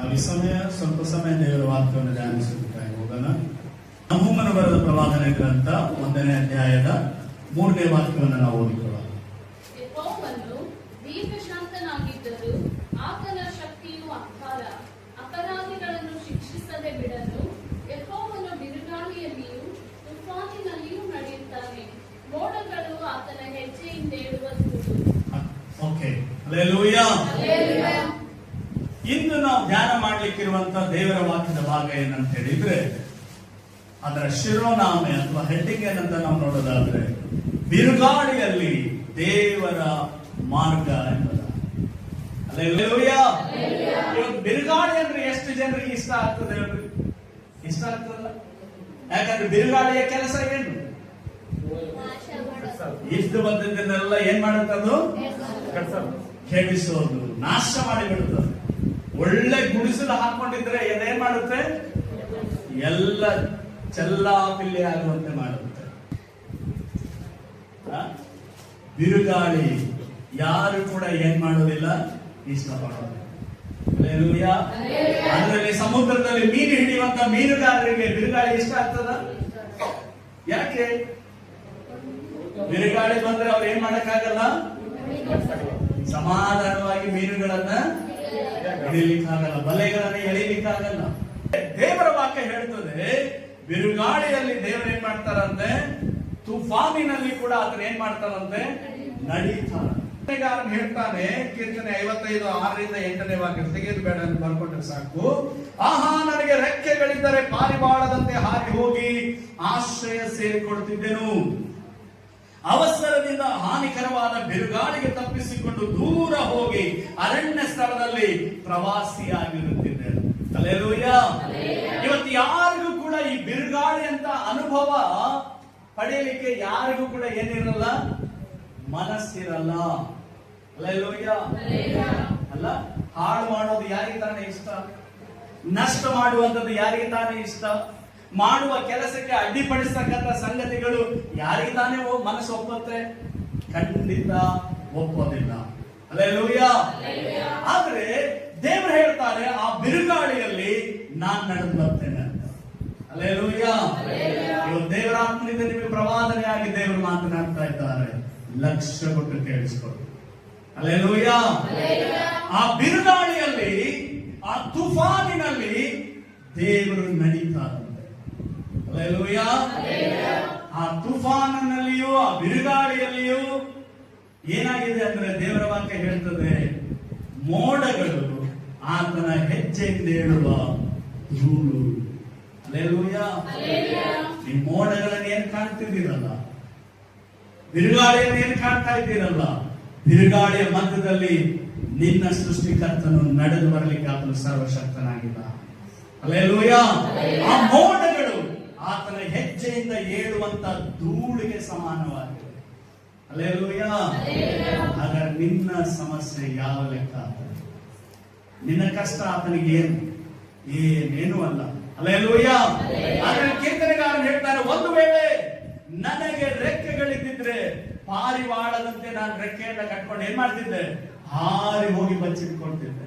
ನಾವು ಈ ಸ್ವಲ್ಪ ಸಮಯ ದೇವರ ವಾಕ್ಯವನ್ನು ಧ್ಯಾನಿಸುತ್ತಾ ಹೋಗೋಣ. ನಹೂಮನು ಬರೆದ ಪ್ರವಾದನೆ ಗ್ರಂಥ 1ನೇ ಅಧ್ಯಾಯದ 3ನೇ ವಾಕ್ಯವನ್ನು ನಾವು ಓದಿಕೊಳ್ಳೋಣ. ಯೆಹೋವನು ದೀರ್ಘಶಾಂತನಾಗಿದ್ದರೂ ಆತನ ಶಕ್ತಿಯು ಅಪಾರ, ಅಪರಾಧಿಗಳನ್ನು ಶಿಕ್ಷಿಸದೆ ಬಿಡಲು. ಯೆಹೋವನು ಬಿರುಗಾಳಿಯಲ್ಲಿಯೂ ತುಫಾನಿನಲ್ಲಿಯೂ ನಡೆಯುತ್ತಾನೆ, ಮೋಡಗಳು ಆತನ ಹೆಜ್ಜೆಯಿಂದ ಏಳುವ ದೂರು. Okay, hallelujah. ಇಂದು ನಾವು ಧ್ಯಾನ ಮಾಡಲಿಕ್ಕಿರುವಂತಹ ದೇವರ ವಾಕ್ಯದ ಭಾಗ ಏನಂತ ಹೇಳಿದ್ರೆ, ಅದರ ಶಿರೋನಾಮೆ ಅಥವಾ ಹೆಡ್ಡಿಂಗ್ ಏನಂತ ನಾವು ನೋಡೋದಾದ್ರೆ, ಬಿರುಗಾಳಿಯಲ್ಲಿ ದೇವರ ಮಾರ್ಗ ಎಂಬುದು. ಹಲ್ಲೆಲೂಯಾ. ಇವತ್ತು ಬಿರುಗಾಳಿ ಅಂದ್ರೆ ಎಷ್ಟು ಜನರಿಗೆ ಇಷ್ಟ ಆಗ್ತದೆ? ಇಷ್ಟ ಆಗ್ತದಲ್ಲ? ಯಾಕಂದ್ರೆ ಬಿರುಗಾಳಿಯ ಕೆಲಸ ಏನು? ಇಷ್ಟು ಬಂದದ್ದನ್ನೆಲ್ಲ ಏನ್ ಮಾಡುತ್ತದು? ಕೆಡಿಸೋದು, ನಾಶ ಮಾಡಿಬಿಡುತ್ತದೆ. ಒಳ್ಳೆ ಗುಡಿಸಲು ಹಾಕೊಂಡಿದ್ರೆ ಏನ್ ಮಾಡುತ್ತೆ? ಎಲ್ಲ ಚೆಲ್ಲಾಪಿಲ್ಲಿ ಆಗುವಂತೆ ಮಾಡುತ್ತೆ. ಬಿರುಗಾಳಿ ಯಾರು ಕೂಡ ಏನ್ ಮಾಡೋದಿಲ್ಲ, ಇಷ್ಟಪಡೋದಿಲ್ಲ. ಅದರಲ್ಲಿ ಸಮುದ್ರದಲ್ಲಿ ಮೀನು ಹಿಡಿಯುವಂತ ಮೀನುಗಾರರಿಗೆ ಬಿರುಗಾಳಿ ಇಷ್ಟ ಆಗ್ತದ? ಯಾಕೆ? ಬಿರುಗಾಳಿ ಬಂದ್ರೆ ಅವ್ರು ಏನ್ ಮಾಡಕ್ಕಾಗಲ್ಲ, ಸಮಾಧಾನವಾಗಿ ಮೀನುಗಳನ್ನ ಹಿಡಿಲಿಕ್ಕಾಗಲ್ಲ, ಬಲೆಗಳನ್ನ ಎಳಿಲಿಕ್ಕಾಗಲ್ಲ. ದೇವರ ವಾಕ್ಯ ಹೇಳ್ತದೆ, ಬಿರುಗಾಳಿಯಲ್ಲಿ ದೇವರು ಏನ್ ಮಾಡ್ತಾರಂತೆ, ತುಫಾನಿನಲ್ಲಿ ಕೂಡ ಅದನ್ನ ಏನ್ ಮಾಡ್ತಾರಂತೆ, ನಡೀತಾರೆ. ಹೇಳ್ತಾನೆ, ಕೀರ್ತನೆ 55:6-8 ವಾಕ್ಯ ತೆಗೆದು ಬೇಡ ಅಂತ ಬರ್ಕೊಂಡ್ರೆ ಸಾಕು. ಆಹಾ, ನನಗೆ ರೆಕ್ಕೆಗಳಿದ್ದರೆ ಪಾರಿವಾಳದಂತೆ ಹಾರಿ ಹೋಗಿ ಆಶ್ರಯ ಸೇರಿಕೊಡುತ್ತಿದ್ದೆನು. ಅವಸರದಿಂದ ಹಾನಿಕರವಾದ ಬಿರುಗಾಳಿಗೆ ತಪ್ಪಿಸಿಕೊಂಡು ದೂರ ಹೋಗಿ ಅರಣ್ಯ ಸ್ಥಳದಲ್ಲಿ ಪ್ರವಾಸಿಯಾಗಿರುತ್ತಿದ್ದೇನೆ. ಹಲ್ಲೆಲೂಯಾ. ಇವತ್ತು ಯಾರಿಗೂ ಕೂಡ ಈ ಬಿರುಗಾಳಿ ಅಂತ ಅನುಭವ ಪಡೆಯಲಿಕ್ಕೆ ಯಾರಿಗೂ ಕೂಡ ಏನಿರಲ್ಲ, ಮನಸ್ಸಿರಲ್ಲ. ಹಲ್ಲೆಲೂಯಾ. ಅಲ್ಲ, ಹಾಳು ಮಾಡೋದು ಯಾರಿಗೆ ತಾನೇ ಇಷ್ಟ? ನಷ್ಟ ಮಾಡುವಂಥದ್ದು ಯಾರಿಗೆ ತಾನೇ ಇಷ್ಟ? ಮಾಡುವ ಕೆಲಸಕ್ಕೆ ಅಡ್ಡಿಪಡಿಸ್ತಕ್ಕಂಥ ಸಂಗತಿಗಳು ಯಾರಿಗೆ ತಾನೇ ಮನಸ್ಸು ಒಪ್ಪುತ್ತೆ? ಖಂಡಿತ ಒಪ್ಪೋದಿಲ್ಲ. ಹಲ್ಲೆಲೂಯಾ. ಆದ್ರೆ ದೇವರು ಹೇಳ್ತಾರೆ, ಆ ಬಿರುಗಾಳಿಯಲ್ಲಿ ನಾನ್ ನಡೆದು ಬರ್ತೇನೆ ಅಂತ. ಹಲ್ಲೆಲೂಯಾ. ಇವತ್ತು ದೇವರ ಆತ್ಮನಿಂದ ನಿಮಗೆ ಪ್ರವಾದನೆಯಾಗಿ ದೇವರು ಮಾತನಾಡ್ತಾ ಇದ್ದಾರೆ. ಲಕ್ಷ್ಯ ಕೊಟ್ಟು ಕೇಳಿಸ್ಕೊಳ್ಳಿ. ಹಲ್ಲೆಲೂಯಾ. ಆ ಬಿರುಗಾಳಿಯಲ್ಲಿ, ಆ ತುಫಾನಿನಲ್ಲಿ ದೇವರು ನಡೀತಾರಂತೆ. ಹಲ್ಲೆಲೂಯಾ. ಆ ತುಫಾನಿನಲ್ಲಿಯೂ ಆ ಬಿರುಗಾಳಿಯಲ್ಲಿಯೂ ಏನಾಗಿದೆ ಅಂದ್ರೆ, ದೇವರ ವಾಕ್ಯ ಹೇಳ್ತದೆ, ಮೋಡಗಳು ಆತನ ಹೆಜ್ಜೆಯಿಂದ ಏಳುವ ಧೂಳು. ಹಲ್ಲೆಲೂಯಾ. ಈ ಮೋಡಗಳನ್ನು ಏನ್ ಕಾಣ್ತಿದ್ದೀರಲ್ಲ, ಬಿರುಗಾಳಿಯನ್ನು ಏನ್ ಕಾಣ್ತಾ ಇದ್ದೀರಲ್ಲ, ಬಿರುಗಾಳಿಯ ಮಧ್ಯದಲ್ಲಿ ನಿನ್ನ ಸೃಷ್ಟಿಕರ್ತನು ನಡೆದು ಬರಲಿಕ್ಕೆ ಆತನು ಸರ್ವಶಕ್ತನಾಗಿಲ್ಲ. ಹಲ್ಲೆಲೂಯಾ. ಆ ಮೋಡಗಳು ಆತನ ಹೆಜ್ಜೆಯಿಂದ ಏಳುವಂತ ಧೂಳಿಗೆ ಸಮಾನವಾಗಿದೆ. ಹಲ್ಲೆಲೂಯಾ. ಹಾಗಾದ್ರೆ ನಿನ್ನ ಸಮಸ್ಯೆ ಯಾವ ಲೆಕ್ಕ? ನಿನ್ನ ಕಷ್ಟ ಆತನಿಗೆ ಏನೇನು ಅಲ್ಲ. ಹಲ್ಲೆಲೂಯಾ. ಆದ್ರೆ ಕೀರ್ತನೆಗಾರನು ಹೇಳ್ತಾನೆ, ಒಂದು ವೇಳೆ ನನಗೆ ರೆಕ್ಕೆಗಳಿದ್ದಿದ್ರೆ ಪಾರಿವಾಳದಂತೆ ನಾನು ರೆಕ್ಕೆಯನ್ನ ಕಟ್ಕೊಂಡು ಏನ್ ಮಾಡ್ತಿದ್ದೆ, ಹಾರಿ ಹೋಗಿ ಬಚ್ಚಿಟ್ಕೊಳ್ತಿದ್ದೆ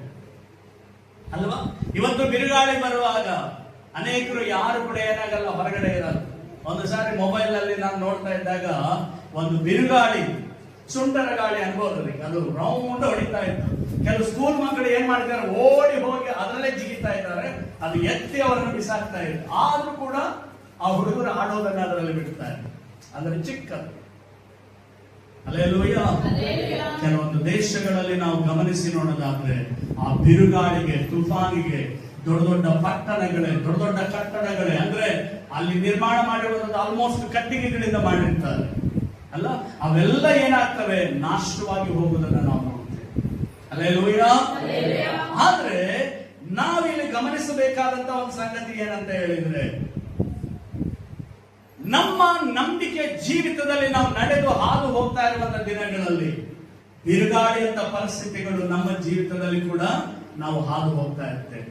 ಅಲ್ವಾ? ಇವತ್ತು ಬಿರುಗಾಳಿ ಬರುವಾಗ ಅನೇಕರು ಯಾರು ಕೂಡ ಏನಾಗಲ್ಲ, ಹೊರಗಡೆ ಇರಲ್ಲ. ಒಂದು ಸಾರಿ ಮೊಬೈಲ್ ಅಲ್ಲಿ ನಾನು ನೋಡ್ತಾ ಇದ್ದಾಗ ಒಂದು ಬಿರುಗಾಳಿ, ಸುಂಟರ ಗಾಳಿ ಅನ್ಬೋದು, ಅದು ರೌಂಡ್ ಹೊಡಿತಾ ಇತ್ತು. ಕೆಲವು ಸ್ಕೂಲ್ ಮಕ್ಕಳು ಏನ್ ಮಾಡ್ತಾರೆ, ಓಡಿ ಹೋಗಿ ಅದರಲ್ಲೇ ಜಿಗಿತಾ ಇದ್ದಾರೆ, ಅದು ಎತ್ತಿ ಅವರನ್ನು ಬಿಸಾಕ್ತಾ ಇತ್ತು. ಆದ್ರೂ ಕೂಡ ಆ ಹುಡುಗರು ಆಡೋದನ್ನ ಅದರಲ್ಲಿ ಬಿಡ್ತಾರೆ, ಅಂದ್ರೆ ಚಿಕ್ಕದು. ಹಲ್ಲೆಲೂಯಾ. ಕೆಲವೊಂದು ದೇಶಗಳಲ್ಲಿ ನಾವು ಗಮನಿಸಿ ನೋಡೋದಾದ್ರೆ, ಆ ಬಿರುಗಾಳಿಗೆ, ತುಫಾನಿಗೆ ದೊಡ್ಡ ದೊಡ್ಡ ಪಟ್ಟಣಗಳೇ, ದೊಡ್ಡ ದೊಡ್ಡ ಕಟ್ಟಡಗಳೇ, ಅಂದ್ರೆ ಅಲ್ಲಿ ನಿರ್ಮಾಣ ಮಾಡಿರುವಂತದ್ದು ಆಲ್ಮೋಸ್ಟ್ ಕಟ್ಟಿಗೆಗಳಿಂದ ಮಾಡಿರ್ತಾರೆ ಅಲ್ಲ, ಅವೆಲ್ಲ ಏನಾಗ್ತವೆ, ನಾಶವಾಗಿ ಹೋಗುವುದನ್ನ ನಾವು ನೋಡ್ತೇವೆ. ಹಲ್ಲೆಲೂಯಾ. ಆದ್ರೆ ನಾವಿಲ್ಲಿ ಗಮನಿಸಬೇಕಾದಂತ ಒಂದು ಸಂಗತಿ ಏನಂತ ಹೇಳಿದ್ರೆ, ನಮ್ಮ ನಂಬಿಕೆ ಜೀವಿತದಲ್ಲಿ ನಾವು ನಡೆದು ಹಾದು ಹೋಗ್ತಾ ಇರುವಂತಹ ದಿನಗಳಲ್ಲಿ ಬಿರುಗಾಳಿಯಂತ ಪರಿಸ್ಥಿತಿಗಳು ನಮ್ಮ ಜೀವಿತದಲ್ಲಿ ಕೂಡ ನಾವು ಹಾದು ಹೋಗ್ತಾ ಇರ್ತೇವೆ.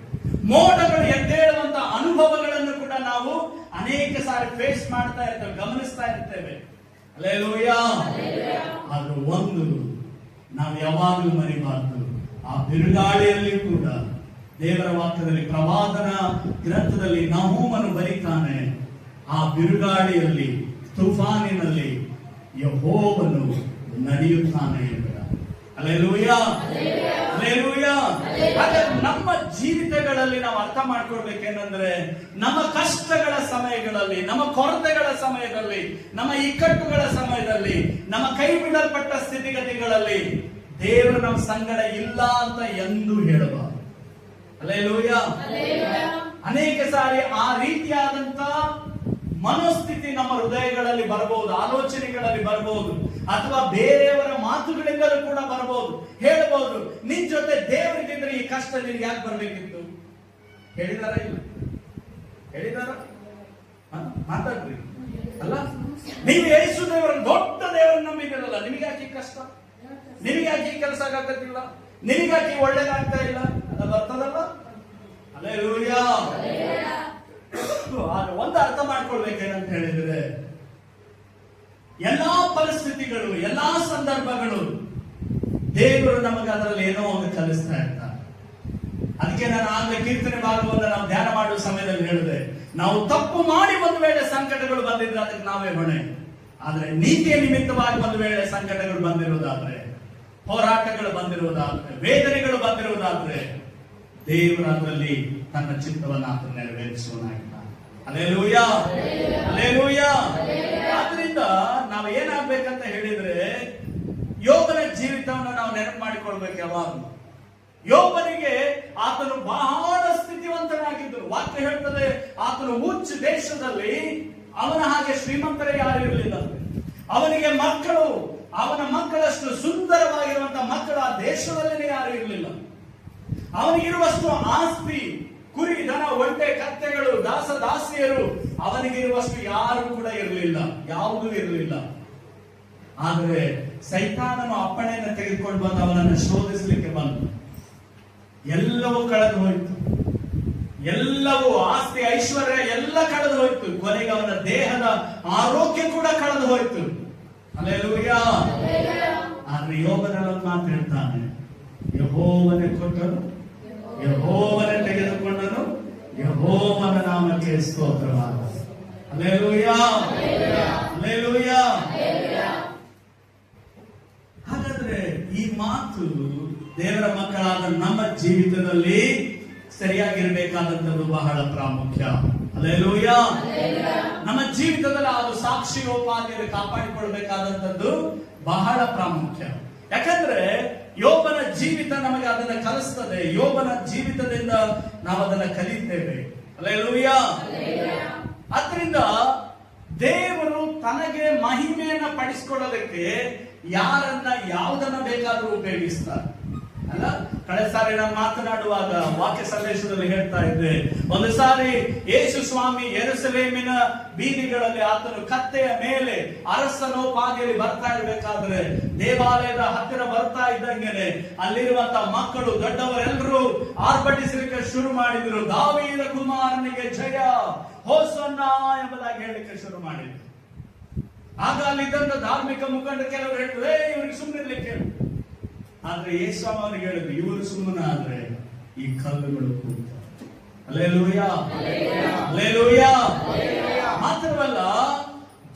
ಮೋಡಗಳು ಎದ್ದೇಳುವಂತ ಅನುಭವಗಳನ್ನು ಕೂಡ ನಾವು ಅನೇಕ ಸಾರಿ ಫೇಸ್ ಮಾಡ್ತಾ ಇರ್ತೇವೆ, ಗಮನಿಸ್ತಾ ಇರ್ತೇವೆ. ಹಲ್ಲೆಲೂಯಾ. ಆದ್ರೂ ಒಂದು ನಾವು ಯಾವಾಗಲೂ ಮರಿಬಾರ್ದು, ಆ ಬಿರುಗಾಳಿಯಲ್ಲಿ ಕೂಡ ದೇವರ ವಾಕ್ಯದಲ್ಲಿ ಪ್ರವಾದನ ಗ್ರಂಥದಲ್ಲಿ ನಹೂಮನು ಬರೀತಾನೆ, ಆ ಬಿರುಗಾಳಿಯಲ್ಲಿ ತುಫಾನಿನಲ್ಲಿ ಯೆಹೋವನು ನಡೆಯುತ್ತಾನೆ ಎಂಬುದ. Hallelujah, hallelujah. ಹಾಗೆ ನಮ್ಮ ಜೀವಿತಗಳಲ್ಲಿ ನಾವು ಅರ್ಥ ಮಾಡ್ಕೊಳ್ಬೇಕೇನಂದ್ರೆ, ನಮ್ಮ ಕಷ್ಟಗಳ ಸಮಯಗಳಲ್ಲಿ, ನಮ್ಮ ಕೊರತೆಗಳ ಸಮಯದಲ್ಲಿ, ನಮ್ಮ ಇಕ್ಕಟ್ಟುಗಳ ಸಮಯದಲ್ಲಿ, ನಮ್ಮ ಕೈ ಬಿಡಲ್ಪಟ್ಟ ಸ್ಥಿತಿಗತಿಗಳಲ್ಲಿ ದೇವರು ನಮ್ಮ ಸಂಗಡ ಇಲ್ಲ ಅಂತ ಎಂದು ಹೇಳಬಾರದು. ಹಲ್ಲೆಲೂಯಾ. ಅನೇಕ ಸಾರಿ ಆ ರೀತಿಯಾದಂತ ಮನೋಸ್ಥಿತಿ ನಮ್ಮ ಹೃದಯಗಳಲ್ಲಿ ಬರಬಹುದು, ಆಲೋಚನೆಗಳಲ್ಲಿ ಬರಬಹುದು, ಅಥವಾ ಬೇರೆಯವರ ಮಾತುಗಳಿಂದಲೂ ಕೂಡ ಬರಬಹುದು. ಹೇಳಬಹುದು, ನಿನ್ ಜೊತೆ ದೇವರಿಗಿದ್ರೆ ಈ ಕಷ್ಟ ನಿನ್ಗೆ ಯಾಕೆ ಬರ್ಬೇಕಿತ್ತು? ಹೇಳಿದಾರ ಇಲ್ಲ? ಹೇಳಿದಾರ? ಮಾತಾಡ್ರಿ. ಅಲ್ಲ, ನೀವು ಯೇಸು ದೇವರನ್ನು, ದೊಡ್ಡ ದೇವರನ್ನು ನಂಬಿದಿರಲ್ಲ, ನಿಮಗೆ ಯಾಕೆ ಕಷ್ಟ? ನಿಮಗೆ ಯಾಕೆ ಕೆಲಸ ಆಗತ್ತಿಲ್ಲ? ನಿನಗಾಕಿ ಒಳ್ಳೇದಾಗ್ತಾ ಇಲ್ಲ? ಅದು ಬರ್ತದಲ್ಲ. ಹಲ್ಲೆಲೂಯಾ. ಒಂದು ಅರ್ಥ ಮಾಡ್ಕೊಳ್ಬೇಕೇನಂತ ಹೇಳಿದ್ರೆ, ಎಲ್ಲಾ ಪರಿಸ್ಥಿತಿಗಳು, ಎಲ್ಲಾ ಸಂದರ್ಭಗಳು ದೇವರು ನಮಗೆ ಅದರಲ್ಲಿ ಏನೋ ಒಂದು ಕಲಿಸ್ತಾ ಇರ್ತಾರೆ. ಅದಕ್ಕೆ ನಾನು ಆಗ್ಲೇ ಕೀರ್ತನೆ ಭಾಗವನ್ನು ನಾವು ಧ್ಯಾನ ಮಾಡುವ ಸಮಯದಲ್ಲಿ ಹೇಳಿದೆ, ನಾವು ತಪ್ಪು ಮಾಡಿ ಒಂದು ವೇಳೆ ಸಂಕಟಗಳು ಬಂದಿದ್ರೆ ಅದಕ್ಕೆ ನಾವೇ ಹೊಣೆ. ಆದ್ರೆ ನೀತಿಯ ನಿಮಿತ್ತವಾಗಿ ಒಂದು ವೇಳೆ ಸಂಕಟಗಳು ಬಂದಿರುವುದಾದ್ರೆ, ಹೋರಾಟಗಳು ಬಂದಿರುವುದಾದ್ರೆ, ವೇದನೆಗಳು ಬಂದಿರುವುದಾದ್ರೆ, ದೇವರು ಅದರಲ್ಲಿ ತನ್ನ ಚಿತ್ತವನ್ನು ಆತ ನೆರವೇರಿಸುವನಾಗಿದ್ದಾನೆ. Hallelujah, hallelujah. ಆದ್ರಿಂದ ನಾವು ಏನಾಗ್ಬೇಕಂತ ಹೇಳಿದ್ರೆ, ಯೋಬನ ಜೀವಿತವನ್ನು ನಾವು ನೆನಪು ಮಾಡಿಕೊಳ್ಬೇಕು ಯಾವಾಗ. ಯೋಬನಿಗೆ ಆತನು ಬಹಳ ಸ್ಥಿತಿವಂತನಾಗಿದ್ದರು. ವಾಕ್ಯ ಹೇಳ್ತದೆ, ಆತನು ಉಚ್ಚ ದೇಶದಲ್ಲಿ ಅವನ ಹಾಗೆ ಶ್ರೀಮಂತರೇ ಯಾರು ಇರಲಿಲ್ಲ. ಅವನಿಗೆ ಮಕ್ಕಳು, ಅವನ ಮಕ್ಕಳಷ್ಟು ಸುಂದರವಾಗಿರುವಂತಹ ಮಕ್ಕಳು ಆ ದೇಶದಲ್ಲಿ ಯಾರು ಇರಲಿಲ್ಲ. ಅವನಿಗಿರುವಷ್ಟು ಆಸ್ತಿ, ಕುರಿ, ದನ, ಒಂಟೆ, ಕತ್ತೆಗಳು, ದಾಸ ದಾಸಿಯರು ಅವನಿಗಿರುವಷ್ಟು ಯಾರು ಕೂಡ ಇರಲಿಲ್ಲ, ಯಾವುದೂ ಇರಲಿಲ್ಲ. ಆದರೆ ಸೈತಾನನು ಅಪ್ಪಣೆಯನ್ನು ತೆಗೆದುಕೊಂಡು ಬಂದು ಅವನನ್ನು ಶೋಧಿಸಲಿಕ್ಕೆ ಬಂದು ಎಲ್ಲವೂ ಕಳೆದು ಹೋಯಿತು. ಎಲ್ಲವೂ, ಆಸ್ತಿ, ಐಶ್ವರ್ಯ ಎಲ್ಲ ಕಳೆದು ಹೋಯ್ತು. ಕೊನೆಗೆ ಅವನ ದೇಹದ ಆರೋಗ್ಯ ಕೂಡ ಕಳೆದು ಹೋಯ್ತು. ಹಲ್ಲೆಲೂಯಾ. ಆದ್ರೆ ಯೋಬನಲ್ಲಿ ಒಂದು ಮಾತು ಹೇಳ್ತಾನೆ, ಯೆಹೋವನೇ ಕೊಟ್ಟನು, ಯೆಹೋವನೇ ತೆಗೆದುಕೊಂಡನು, ಯೆಹೋವನ ನಾಮಕ್ಕೆ ಸ್ತೋತ್ರವಾದ. Hallelujah, hallelujah. ಹಾಗಾದ್ರೆ ಈ ಮಾತು ದೇವರ ಮಕ್ಕಳಾದ ನಮ್ಮ ಜೀವಿತದಲ್ಲಿ ಸರಿಯಾಗಿರ್ಬೇಕಾದಂಥದ್ದು ಬಹಳ ಪ್ರಾಮುಖ್ಯ. ಹಲ್ಲೆಲೂಯಾ. ನಮ್ಮ ಜೀವಿತದಲ್ಲಿ ಅದು ಸಾಕ್ಷಿಯೋಪಾದಿಯಲ್ಲಿ ಕಾಪಾಡಿಕೊಳ್ಬೇಕಾದಂಥದ್ದು ಬಹಳ ಪ್ರಾಮುಖ್ಯ. ಯಾಕಂದ್ರೆ ಯೋಬನ ಜೀವಿತ ನಮಗೆ ಅದನ್ನ ಕಲಿಸ್ತದೆ. ಯೋಬನ ಜೀವಿತದಿಂದ ನಾವು ಅದನ್ನ ಕಲಿತೇವೆ. ಹಲ್ಲೆಲೂಯಾ. ಅದರಿಂದ ದೇವರು ತನಗೆ ಮಹಿಮೆಯನ್ನ ಪಡಿಸಿಕೊಳ್ಳೋದಕ್ಕೆ ಯಾರನ್ನ ಯಾವುದನ್ನ ಬೇಕಾದ್ರೂ ಉಪಯೋಗಿಸ್ತಾರೆ ಅಲ್ಲ. ಕಳೆದ ಸಾರಿ ನಾನು ಮಾತನಾಡುವಾಗ ವಾಕ್ಯ ಸಂದೇಶದಲ್ಲಿ ಹೇಳ್ತಾ ಇದ್ದೆ, ಒಂದು ಸಾರಿ ಯೇಸು ಸ್ವಾಮಿ ಯೆರೂಸಲೇಮಿನ ಬೀದಿಗಳಲ್ಲಿ ಆತನು ಕತ್ತೆಯ ಮೇಲೆ ಅರಸನೋಪಾದಿಯಲ್ಲಿ ಬರ್ತಾ ಇರಬೇಕಾದ್ರೆ, ದೇವಾಲಯದ ಹತ್ತಿರ ಬರ್ತಾ ಇದ್ದಂಗೆನೆ ಅಲ್ಲಿರುವಂತಹ ಮಕ್ಕಳು, ದೊಡ್ಡವರೆಲ್ಲರೂ ಆರ್ಭಟಿಸಲಿಕ್ಕೆ ಶುರು ಮಾಡಿದ್ರು. ದಾವೀದ ಕುಮಾರನಿಗೆ ಜಯ, ಹೋಸನ್ನ ಎಂಬುದಾಗಿ ಹೇಳಲಿಕ್ಕೆ ಶುರು ಮಾಡಿದ್ರು. ಆಗ ಅಲ್ಲಿದ್ದಂತ ಧಾರ್ಮಿಕ ಮುಖಂಡ ಕೆಲವರು ಹೇಳಿದ್ರು, ಇವ್ರಿಗೆ ಸುಮ್ಮನಿರ್ಲಿಕ್ಕೆ ಹೇಳಿ. ಆದ್ರೆ ಯೇಸು ಅವನಿಗೆ ಹೇಳಿದ್ರು, ಇವರು ಸುಮ್ಮನಾದ್ರೆ ಈ ಕಲ್ಲುಗಳು ಕೂಗ್ತವೆ. Hallelujah, hallelujah. ಮಾತ್ರವಲ್ಲ,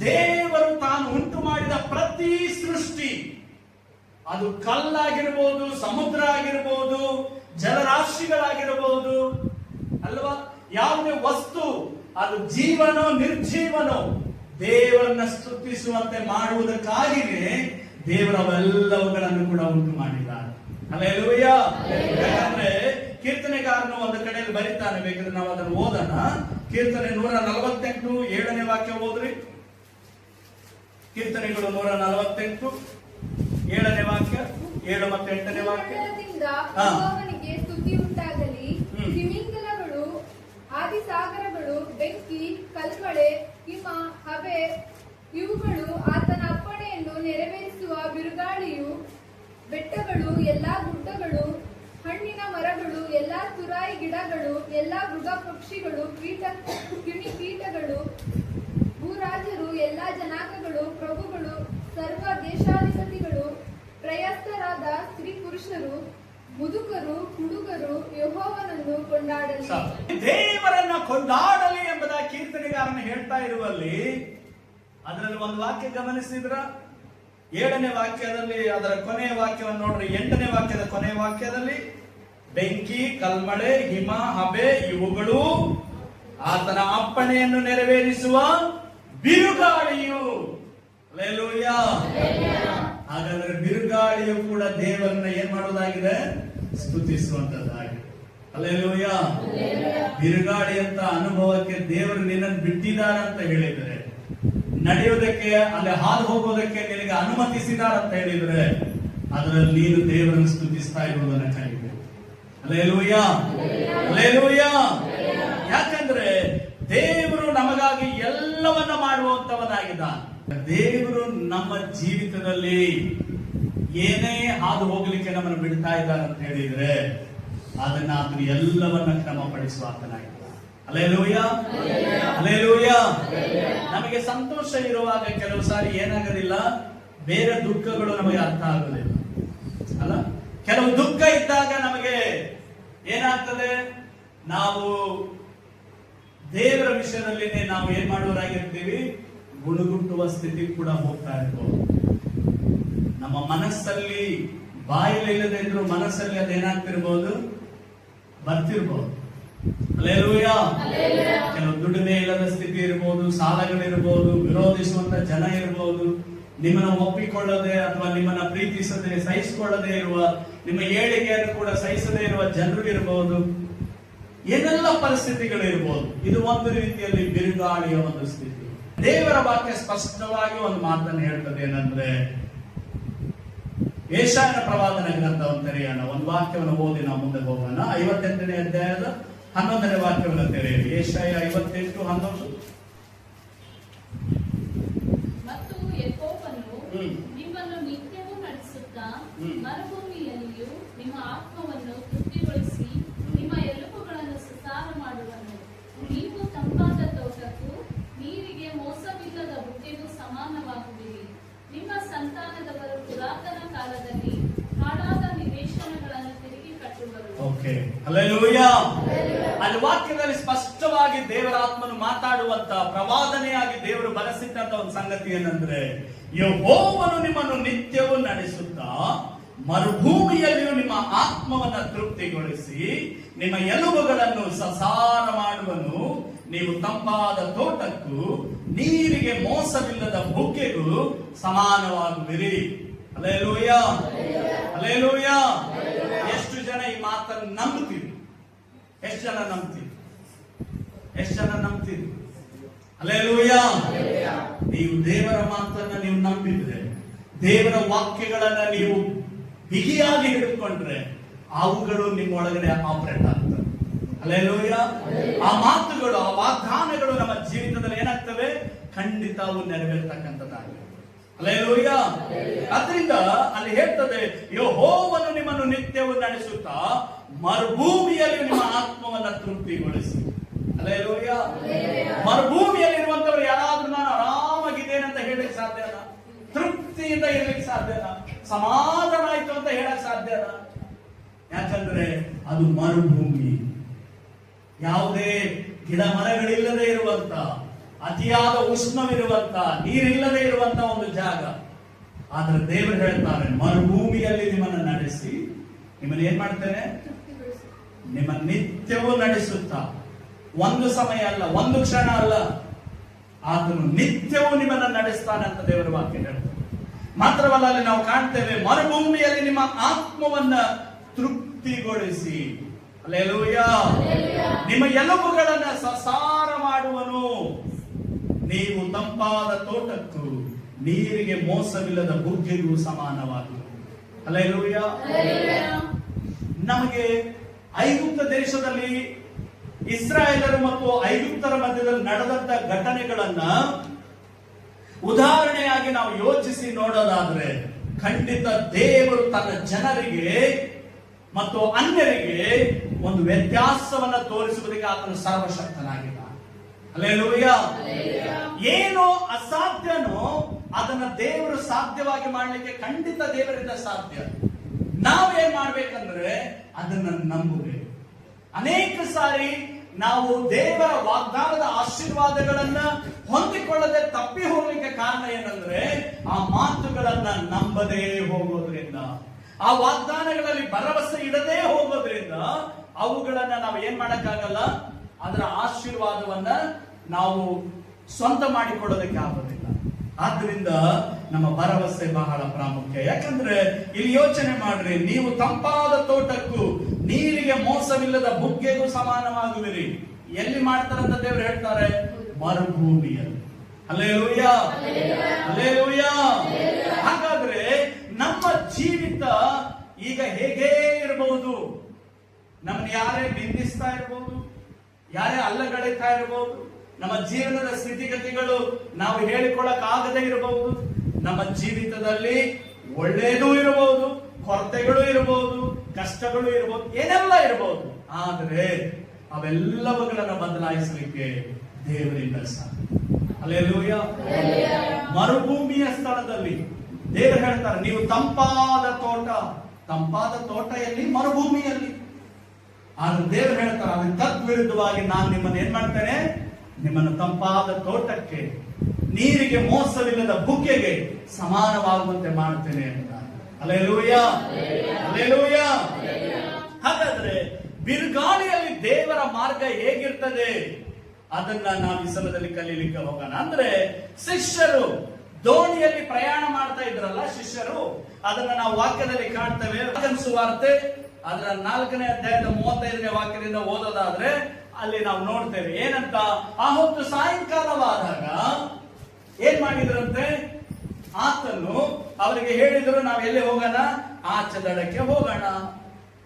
ದೇವರು ತಾನು ಉಂಟು ಮಾಡಿದ ಪ್ರತಿ ಸೃಷ್ಟಿ, ಅದು ಕಲ್ಲಾಗಿರ್ಬೋದು, ಸಮುದ್ರ ಆಗಿರ್ಬೋದು, ಜಲರಾಶಿಗಳಾಗಿರಬಹುದು ಅಲ್ವಾ, ಯಾವುದೇ ವಸ್ತು ಅದು ಜೀವನೋ ನಿರ್ಜೀವನೋ ದೇವರನ್ನ ಸ್ತುತಿಸುವಂತೆ ಮಾಡುವುದಕ್ಕಾಗಿಯೇ ದೇವರವೆಲ್ಲವುಗಳನ್ನು ಕೂಡ ಉಂಟು ಮಾಡಿದ್ದಾರೆ. ಹಲ್ಲೆಲೂಯಾ. ಯಾಕಂದ್ರೆ ಕೀರ್ತನೆಗಾರನು ಒಂದು ಕಡೆಯಲ್ಲಿ ಬರೀತಾನೆ, ಬೇಕಾದ್ರೆ ನಾವು ಅದನ್ನು ಓದೋಣ. ಕೀರ್ತನೆ 148 7ನೇ ವಾಕ್ಯ ಓದ್ರಿ. ಕೀರ್ತನೆಗಳು 148 7ನೇ ವಾಕ್ಯ, 7 ಮತ್ತು 8ನೇ ವಾಕ್ಯ. ಅವನಿಗೆ ಸ್ತುತಿ ಉಂಟಾಗಲಿ, ಹಿಮಿಂಗಲಗಳು, ಆದಿಸಾಗರಗಳು, ಬೆಂಕಿ, ಕಲ್ಮಳೆ, ಹಿಮ, ಹವೆ ಇವುಗಳು ಆತನ ಅಪ್ಪಣೆಯನ್ನು ನೆರವೇರಿಸುವ ಬಿರುಗಾಳಿಯು, ಬೆಟ್ಟಗಳು, ಎಲ್ಲಾ ಗುಡ್ಡಗಳು, ಹಣ್ಣಿನ ಮರಗಳು, ಎಲ್ಲಾ ತುರಾಯಿ ಗಿಡಗಳು, ಎಲ್ಲಾ ಮೃಗ ಪಕ್ಷಿಗಳು, ಕೀಟಗಳು, ಭೂರಾಜರು, ಎಲ್ಲಾ ಜನಾಂಗಗಳು, ಪ್ರಭುಗಳು, ಸರ್ವ ದೇಶಾಧಿಪತಿಗಳು, ಪ್ರಯಸ್ತರಾದ ಸ್ತ್ರೀ ಪುರುಷರು, ಮುದುಕರು ಹುಡುಗರು ಯೆಹೋವನನ್ನು ಕೊಂಡಾಡಲಿ. ದೇವರನ್ನ ಕೊಂಡಾಡಲಿ ಎಂಬುದಾಗಿ ಕೀರ್ತನೆಗಾರನ ಹೇಳ್ತಾ ಇರುವಲ್ಲಿ ಅದರಲ್ಲಿ ಒಂದು ವಾಕ್ಯ ಗಮನಿಸಿದ್ರ, 7ನೇ ವಾಕ್ಯದಲ್ಲಿ ಅದರ ಕೊನೆಯ ವಾಕ್ಯವನ್ನು ನೋಡ್ರಿ. 8ನೇ ವಾಕ್ಯದ ಕೊನೆಯ ವಾಕ್ಯದಲ್ಲಿ ಬೆಂಕಿ, ಕಲ್ಮಳೆ, ಹಿಮ, ಹಬೆ ಇವುಗಳು ಆತನ ಅಪ್ಪಣೆಯನ್ನು ನೆರವೇರಿಸುವ ಬಿರುಗಾಳಿಯು. ಹಲ್ಲೆಲೂಯಾ. ಹಾಗಾದ್ರೆ ಬಿರುಗಾಳಿಯು ಕೂಡ ದೇವರನ್ನ ಏನ್ ಮಾಡೋದಾಗಿದೆ? ಸ್ತುತಿಸುವಂತದ್ದಾಗಿದೆ. ಹಲ್ಲೆಲೂಯಾ. ಬಿರುಗಾಳಿ ಅಂತ ಅನುಭವಕ್ಕೆ ದೇವರು ನಿನ್ನನ್ನು ಬಿಟ್ಟಿದ್ದಾರೆ ಅಂತ ಹೇಳಿದ್ರೆ, ನಡೆಯೋದಕ್ಕೆ ಅಲ್ಲಿ ಹಾದು ಹೋಗೋದಕ್ಕೆ ನಿನಗೆ ಅನುಮತಿಸಿದ್ದಾರೆ ಅಂತ ಹೇಳಿದ್ರೆ, ಅದರಲ್ಲಿ ನೀನು ದೇವರನ್ನು ಸ್ತುತಿಸ್ತಾ ಇರುವುದನ್ನು ಕಲಿಬೇಕು. Hallelujah, hallelujah. ಯಾಕಂದ್ರೆ ದೇವರು ನಮಗಾಗಿ ಎಲ್ಲವನ್ನ ಮಾಡುವಂತವನಾಗಿದ್ದಾನೆ. ದೇವರು ನಮ್ಮ ಜೀವಿತದಲ್ಲಿ ಏನೇ ಹಾದು ಹೋಗ್ಲಿಕ್ಕೆ ನಮ್ಮನ್ನು ಬಿಡ್ತಾ ಇದ್ದಾರೆ ಅಂತ ಹೇಳಿದ್ರೆ, ಅದನ್ನ ಆತನು ಎಲ್ಲವನ್ನ ಕ್ರಮಪಡಿಸುವ ಆತನಾಗಿದ್ದಾನೆ. Hallelujah, hallelujah. ನಮಗೆ ಸಂತೋಷ ಇರುವಾಗ ಕೆಲವು ಸಾರಿ ಏನಾಗೋದಿಲ್ಲ, ಬೇರೆ ದುಃಖಗಳು ನಮಗೆ ಅರ್ಥ ಆಗೋದಿಲ್ಲ ಅಲ್ಲ. ಕೆಲವು ದುಃಖ ಇದ್ದಾಗ ನಮಗೆ ಏನಾಗ್ತದೆ, ನಾವು ದೇವರ ವಿಷಯದಲ್ಲಿ ನಾವು ಏನ್ ಮಾಡುವರಾಗಿರ್ತೀವಿ, ಗುಣಗುಟ್ಟುವ ಸ್ಥಿತಿ ಕೂಡ ಹೋಗ್ತಾ ಇರ್ಬೋದು. ನಮ್ಮ ಮನಸ್ಸಲ್ಲಿ ಬಾಯಲ್ಲಿ ಇಲ್ಲದೆ ಇದ್ರು ಮನಸ್ಸಲ್ಲಿ ಅದೇನಾಗ್ತಿರ್ಬೋದು, ಬರ್ತಿರ್ಬೋದು. ಹಲ್ಲೆಲೂಯಾ. ಕೆಲವು ದುಡಿಮೆ ಇಲ್ಲದ ಸ್ಥಿತಿ ಇರ್ಬೋದು, ಸಾಲಗಳಿರ್ಬೋದು, ವಿರೋಧಿಸುವಂತ ಜನ ಇರ್ಬೋದು, ನಿಮ್ಮನ್ನ ಒಪ್ಪಿಕೊಳ್ಳದೆ ಅಥವಾ ನಿಮ್ಮನ್ನ ಪ್ರೀತಿಸದೆ ಸಹಿಸಿಕೊಳ್ಳದೆ ಇರುವ, ನಿಮ್ಮ ಏಳಿಗೆಯನ್ನು ಕೂಡ ಸಹಿಸದೇ ಇರುವ ಜನರು ಇರಬಹುದು. ಏನೆಲ್ಲ ಪರಿಸ್ಥಿತಿಗಳಿರ್ಬೋದು. ಇದು ಒಂದು ರೀತಿಯಲ್ಲಿ ಬಿರುಗಾಳಿಯ ಒಂದು ಸ್ಥಿತಿ. ದೇವರ ವಾಕ್ಯ ಸ್ಪಷ್ಟವಾಗಿ ಒಂದು ಮಾತನ್ನು ಹೇಳ್ತದೆ, ಏನಂದ್ರೆ ಯೆಶಾಯನ ಪ್ರವಾದನ ಗ್ರಂಥವನ್ನು ತೆರೆಯೋಣ. ಒಂದು ವಾಕ್ಯವನ್ನು ಓದಿ ನಾವು ಮುಂದೆ ಹೋಗೋಣ. 58ನೇ ಅಧ್ಯಾಯದ 11ನೇ ವಾಕ್ಯವನ್ನು ತೆರೆಯಿರಿ. ಯೆಶಾಯ 58:11. ಮತ್ತು ಯೆಹೋವನು ನಿಮ್ಮನ್ನು ನಿತ್ಯವೂ ನಡೆಸುತ್ತಾ ಮರುಭೂಮಿಯಲ್ಲಿಯೂ ನಿಮ್ಮ ಆತ್ಮವನ್ನು ತೃಪ್ತಿಗೊಳಿಸಿ ನಿಮ್ಮ ಎಲುಬುಗಳನ್ನು ಸುಸಾರ ಮಾಡುವನು. ನೀವು ತಂಪಾದ ತೋಟಕ್ಕೂ ನೀರಿಗೆ ಮೋಸವಿಲ್ಲದ ಬುಟ್ಟಿಗೂ ಸಮಾನವಾಗುವಿರಿ. ನಿಮ್ಮ ಸಂತಾನದವರು ಪುರಾತನ ಕಾಲದಲ್ಲಿ ಹಾಳಾದ ನಿವೇಶನಗಳನ್ನು ತಿರುಗಿ ಕಟ್ಟುವರು. Okay, hallelujah. ಅಲ್ಲಿ ವಾಕ್ಯದಲ್ಲಿ ಸ್ಪಷ್ಟವಾಗಿ ದೇವರ ಆತ್ಮನು ಮಾತಾಡುವಂತ ಪ್ರವಾದನೆಯಾಗಿ ದೇವರು ಬರೆಸಿಟ್ಟಂತ ಒಂದು ಸಂಗತಿ ಏನಂದ್ರೆ, ಯೆಹೋವನು ನಿಮ್ಮನ್ನು ನಿತ್ಯವೂ ನಡೆಸುತ್ತಾ ಮರುಭೂಮಿಯಲ್ಲಿಯೂ ನಿಮ್ಮ ಆತ್ಮವನ್ನ ತೃಪ್ತಿಗೊಳಿಸಿ ನಿಮ್ಮ ಎಲುಬುಗಳನ್ನು ಸಸಾರ ಮಾಡುವನು. ನೀವು ತಂಪಾದ ತೋಟಕ್ಕೂ ನೀರಿಗೆ ಮೋಸವಿಲ್ಲದ ಬುಗ್ಗೆಗೂ ಸಮಾನವಾಗುವಿರಿ. Hallelujah, hallelujah. ಎಷ್ಟು ಜನ ಈ ಮಾತನ್ನು ನಂಬುತ್ತೀರಿ? ಎಷ್ಟು ಜನ ನಂಬ್ತೀರಿ? ಎಷ್ಟು ಜನ ನಂಬ್ತೀರಿ? ಹಲ್ಲೆಲೂಯಾ. ನೀವು ದೇವರ ಮಾತನ್ನ ನೀವು ನಂಬಿದ್ರೆ, ದೇವರ ವಾಕ್ಯಗಳನ್ನ ನೀವು ಬಿಗಿಯಾಗಿ ಹಿಡಿದುಕೊಂಡ್ರೆ, ಅವುಗಳು ನಿಮ್ಮ ಒಳಗಡೆ ಆಪರೇಟ್ ಆಗ್ತವೆ. ಹಲ್ಲೆಲೂಯಾ. ಆ ಮಾತುಗಳು, ಆ ವಾಗ್ದಾನಗಳು ನಮ್ಮ ಜೀವಿತದಲ್ಲಿ ಏನಾಗ್ತವೆ? ಖಂಡಿತ ಅವು ನೆರವೇರ್ತಕ್ಕಂಥದ್ದಾಗಿದೆ. ಹಲ್ಲೆಲೂಯಾ. ಅದರಿಂದ ಅಲ್ಲಿ ಹೇಳ್ತದೆ, ಯೆಹೋವನು ನಿಮ್ಮನ್ನು ನಿತ್ಯವೂ ನಡೆಸುತ್ತಾ ಮರುಭೂಮಿಯಲ್ಲಿ ನಿಮ್ಮ ಆತ್ಮವನ್ನ ತೃಪ್ತಿಗೊಳಿಸಿ. ಹಲ್ಲೆಲೂಯಾ. ಮರುಭೂಮಿಯಲ್ಲಿ ಇರುವಂತವರು ಯಾರಾದ್ರೂ ನಾನು ಆರಾಮಾಗಿದ್ದೇನೆ ಅಂತ ಹೇಳಕ್ ಸಾಧ್ಯನಾ? ತೃಪ್ತಿಯಿಂದ ಇರ್ಲಿಕ್ಕೆ ಸಾಧ್ಯನಾ? ಸಮಾಧಾನ ಆಯ್ತು ಅಂತ ಹೇಳಕ್ ಸಾಧ್ಯನಾ? ಯಾಕಂದ್ರೆ ಅದು ಮರುಭೂಮಿ. ಯಾವುದೇ ಗಿಡ ಮರಗಳಿಲ್ಲದೆ ಇರುವಂತ, ಅತಿಯಾದ ಉಷ್ಣವಿರುವಂತ, ನೀರಿಲ್ಲದೆ ಇರುವಂತ ಒಂದು ಜಾಗ. ಆದ್ರೆ ದೇವರು ಹೇಳ್ತಾರೆ, ಮರುಭೂಮಿಯಲ್ಲಿ ನಿಮ್ಮನ್ನು ನಡೆಸಿ, ನಿಮ್ಮನ್ನು ಏನ್ ಮಾಡ್ತೇನೆ? ನಿಮ್ಮ ನಿತ್ಯವೂ ನಡೆಸುತ್ತಾ, ಒಂದು ಸಮಯ ಅಲ್ಲ, ಒಂದು ಕ್ಷಣ ಅಲ್ಲ, ಆತನು ನಿತ್ಯವೂ ನಿಮ್ಮನ್ನು ನಡೆಸ್ತಾನೆ ಅಂತ ದೇವರ ವಾಕ್ಯ ಹೇಳ್ತಾರೆ. ಮಾತ್ರವಲ್ಲ, ಅಲ್ಲಿ ನಾವು ಕಾಣ್ತೇವೆ, ಮರುಭೂಮಿಯಲ್ಲಿ ನಿಮ್ಮ ಆತ್ಮವನ್ನ ತೃಪ್ತಿಗೊಳಿಸಿ. ಹಲ್ಲೆಲೂಯಾ. ನಿಮ್ಮ ಎಲುಬುಗಳನ್ನ ಸಸಾರ ಮಾಡುವನು. ನೀವು ತಂಪಾದ ತೋಟಕ್ಕೂ ನೀರಿಗೆ ಮೋಸವಿಲ್ಲದ ಬುಗ್ಗೆಗೂ ಸಮಾನವಾಗುವುದು. ಹಲ್ಲೆಲೂಯಾ. ನಮಗೆ ಐಗುಪ್ತ ದೇಶದಲ್ಲಿ ಇಸ್ರಾಯೇಲರು ಮತ್ತು ಐಗುಪ್ತರ ಮಧ್ಯದಲ್ಲಿ ನಡೆದಂತ ಘಟನೆಗಳನ್ನ ಉದಾಹರಣೆಯಾಗಿ ನಾವು ಯೋಚಿಸಿ ನೋಡೋದಾದ್ರೆ, ಖಂಡಿತ ದೇವರು ತನ್ನ ಜನರಿಗೆ ಮತ್ತು ಅನ್ಯರಿಗೆ ಒಂದು ವ್ಯತ್ಯಾಸವನ್ನ ತೋರಿಸುವುದಕ್ಕೆ ಆತನು ಸರ್ವಶಕ್ತನಾಗಿದ್ದಾನೆ. ಹಲ್ಲೆಲೂಯಾ. ಏನು ಅಸಾಧ್ಯನೋ ಅದನ್ನ ದೇವರು ಸಾಧ್ಯವಾಗಿ ಮಾಡಲಿಕ್ಕೆ ಖಂಡಿತ ದೇವರಿಂದ ಸಾಧ್ಯ. ನಾವೇನ್ ಮಾಡ್ಬೇಕಂದ್ರೆ ಅದನ್ನ ನಂಬಬೇಕು. ಅನೇಕ ಸಾರಿ ನಾವು ದೇವರ ವಾಗ್ದಾನದ ಆಶೀರ್ವಾದಗಳನ್ನ ಹೊಂದಿಕೊಳ್ಳದೆ ತಪ್ಪಿ ಹೋಗ್ಲಿಕ್ಕೆ ಕಾರಣ ಏನಂದ್ರೆ ಆ ಮಾತುಗಳನ್ನ ನಂಬದೇ ಹೋಗೋದ್ರಿಂದ, ಆ ವಾಗ್ದಾನಗಳಲ್ಲಿ ಭರವಸೆ ಇಡದೇ ಹೋಗೋದ್ರಿಂದ ಅವುಗಳನ್ನ ನಾವು ಏನ್ ಮಾಡಕ್ಕಾಗಲ್ಲ, ಅದರ ಆಶೀರ್ವಾದವನ್ನ ನಾವು ಸ್ವಂತ ಮಾಡಿಕೊಳ್ಳೋದಕ್ಕೆ ಆಗೋದಿಲ್ಲ. ಆದ್ರಿಂದ ನಮ್ಮ ಭರವಸೆ ಬಹಳ ಪ್ರಾಮುಖ್ಯ. ಯಾಕಂದ್ರೆ ಇಲ್ಲಿ ಯೋಚನೆ ಮಾಡ್ರಿ, ನೀವು ತಂಪಾದ ತೋಟಕ್ಕೂ ನೀರಿಗೆ ಮೋಸವಿಲ್ಲದ ಬುಗ್ಗೆಗೂ ಸಮಾನವಾಗುವಿರಿ. ಎಲ್ಲಿ ಮಾಡ್ತಾರಂತ ದೇವರು ಹೇಳ್ತಾರೆ? ಮರುಭೂಮಿಯಲ್ಲಿ. Hallelujah, hallelujah. ಹಾಗಾದ್ರೆ ನಮ್ಮ ಜೀವಿತ ಈಗ ಹೇಗೇ ಇರಬಹುದು, ನಮ್ಮನ್ನ ಯಾರೇ ನಿಂದಿಸ್ತಾ ಇರಬಹುದು, ಯಾರೇ ಅಲ್ಲಗಳೆತಾ ಇರಬಹುದು, ನಮ್ಮ ಜೀವನದ ಸ್ಥಿತಿಗತಿಗಳು ನಾವು ಹೇಳಿಕೊಳ್ಳಕ್ ಆಗದೆ ಇರಬಹುದು, ನಮ್ಮ ಜೀವಿತದಲ್ಲಿ ಒಳ್ಳೆಯದೂ ಇರಬಹುದು, ಕೊರತೆಗಳು ಇರಬಹುದು, ಕಷ್ಟಗಳು ಇರಬಹುದು, ಏನೆಲ್ಲ ಇರಬಹುದು. ಆದರೆ ಅವೆಲ್ಲವುಗಳನ್ನ ಬದಲಾಯಿಸಲಿಕ್ಕೆ ದೇವರಿಂದ ಸಾಧ್ಯ. ಹಲ್ಲೆಲೂಯಾ. ಮರುಭೂಮಿಯ ಸ್ಥಳದಲ್ಲಿ ದೇವರು ಹೇಳ್ತಾರೆ, ನೀವು ತಂಪಾದ ತೋಟ ಎಲ್ಲಿ? ಮರುಭೂಮಿಯಲ್ಲಿ. ಆದ್ರೆ ದೇವರು ಹೇಳ್ತಾರೆ, ಅದಕ್ಕೆ ತದ್ವಿರುದ್ಧವಾಗಿ ನಾನು ನಿಮ್ಮನ್ನು ಏನ್ ಮಾಡ್ತೇನೆ? ನಿಮ್ಮನ್ನು ತಂಪಾದ ತೋಟಕ್ಕೆ, ನೀರಿಗೆ ಮೋಸವಿಲ್ಲದ ಬುಗ್ಗೆಗೆ ಸಮಾನವಾಗುವಂತೆ ಮಾಡ್ತೇನೆ ಅಂತ. Hallelujah, hallelujah. ಹಾಗಾದ್ರೆ ಬಿರುಗಾಳಿಯಲ್ಲಿ ದೇವರ ಮಾರ್ಗ ಹೇಗಿರ್ತದೆ ಅದನ್ನ ನಾವು ಈ ಸಲದಲ್ಲಿ ಕಲೀಲಿಕ್ಕೆ ಹೋಗೋಣ. ಅಂದ್ರೆ ಶಿಷ್ಯರು ದೋಣಿಯಲ್ಲಿ ಪ್ರಯಾಣ ಮಾಡ್ತಾ ಇದ್ರಲ್ಲ ಶಿಷ್ಯರು, ಅದನ್ನ ನಾವು ವಾಕ್ಯದಲ್ಲಿ ಕಾಣ್ತೇವೆ. ಸುವಾರ್ತೆ ಅದರ 4ನೇ ಅಧ್ಯಾಯದ 35ನೇ ವಾಕ್ಯದಿಂದ ಓದೋದಾದ್ರೆ ಅಲ್ಲಿ ನಾವು ನೋಡ್ತೇವೆ ಏನಂತ, ಆ ಹೊತ್ತು ಸಾಯಂಕಾಲವಾದಾಗ ಏನ್ ಮಾಡಿದ್ರಂತೆ? ಆತನು ಅವರಿಗೆ ಹೇಳಿದ್ರು, ನಾವ್ ಎಲ್ಲಿ ಹೋಗೋಣ? ಆಚೆ ದಡಕ್ಕೆ ಹೋಗೋಣ.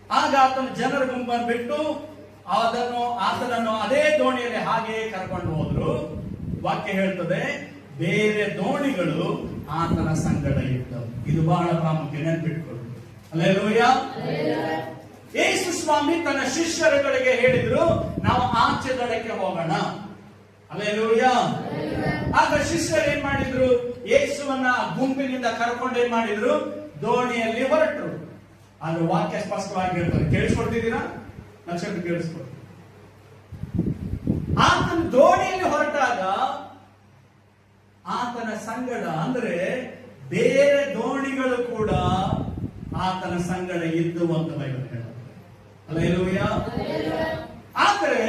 ಆಗ ಆತನು ಜನರ ಗುಂಪನ್ನು ಬಿಟ್ಟು ಆತನನ್ನು ಅದೇ ದೋಣಿಯಲ್ಲಿ ಹಾಗೆಯೇ ಕರ್ಕೊಂಡು ಹೋದ್ರು. ವಾಕ್ಯ ಹೇಳ್ತದೆ, ಬೇರೆ ದೋಣಿಗಳು ಆತನ ಸಂಗಡ ಇದ್ದವು. ಇದು ಬಹಳ ಪ್ರಾಮುಖ್ಯ, ನೆನ್ಪಿಟ್ಕೊಳ್ಳಿ. ಹಲ್ಲೆಲೂಯಾ. ಯೇಸು ಸ್ವಾಮಿ ತನ್ನ ಶಿಷ್ಯರುಗಳಿಗೆ ಹೇಳಿದ್ರು, ನಾವು ಆಚೆ ದಡಕ್ಕೆ ಹೋಗೋಣ. ಹಲ್ಲೆಲೂಯಾ. ಆಗ ಶಿಷ್ಯರು ಏನ್ ಮಾಡಿದ್ರು? ಯೇಸುವನ್ನ ಗುಂಪಿನಿಂದ ಕರ್ಕೊಂಡು ಏನ್ ಮಾಡಿದ್ರು? ದೋಣಿಯಲ್ಲಿ ಹೊರಟರು. ಆದ್ರೆ ವಾಕ್ಯ ಸ್ಪಷ್ಟವಾಗಿ ಹೇಳ್ತಾರೆ, ಕೇಳಿಸ್ಕೊಡ್ತಿದ್ದೀರಾ? ನಕ್ಷತ್ರ ಕೇಳಿಸ್ಕೊಡ್ತೀವಿ. ಆತನ ದೋಣಿಯಲ್ಲಿ ಹೊರಟಾಗ ಆತನ ಸಂಗಡ, ಅಂದ್ರೆ ಬೇರೆ ದೋಣಿಗಳು ಕೂಡ ಆತನ ಸಂಗಡ ಇದ್ದು ಅಂತ ಬೈಬಲ್ ಹೇಳುತ್ತೆ. ಹಲ್ಲೆಲೂಯಾ. ಆದರೆ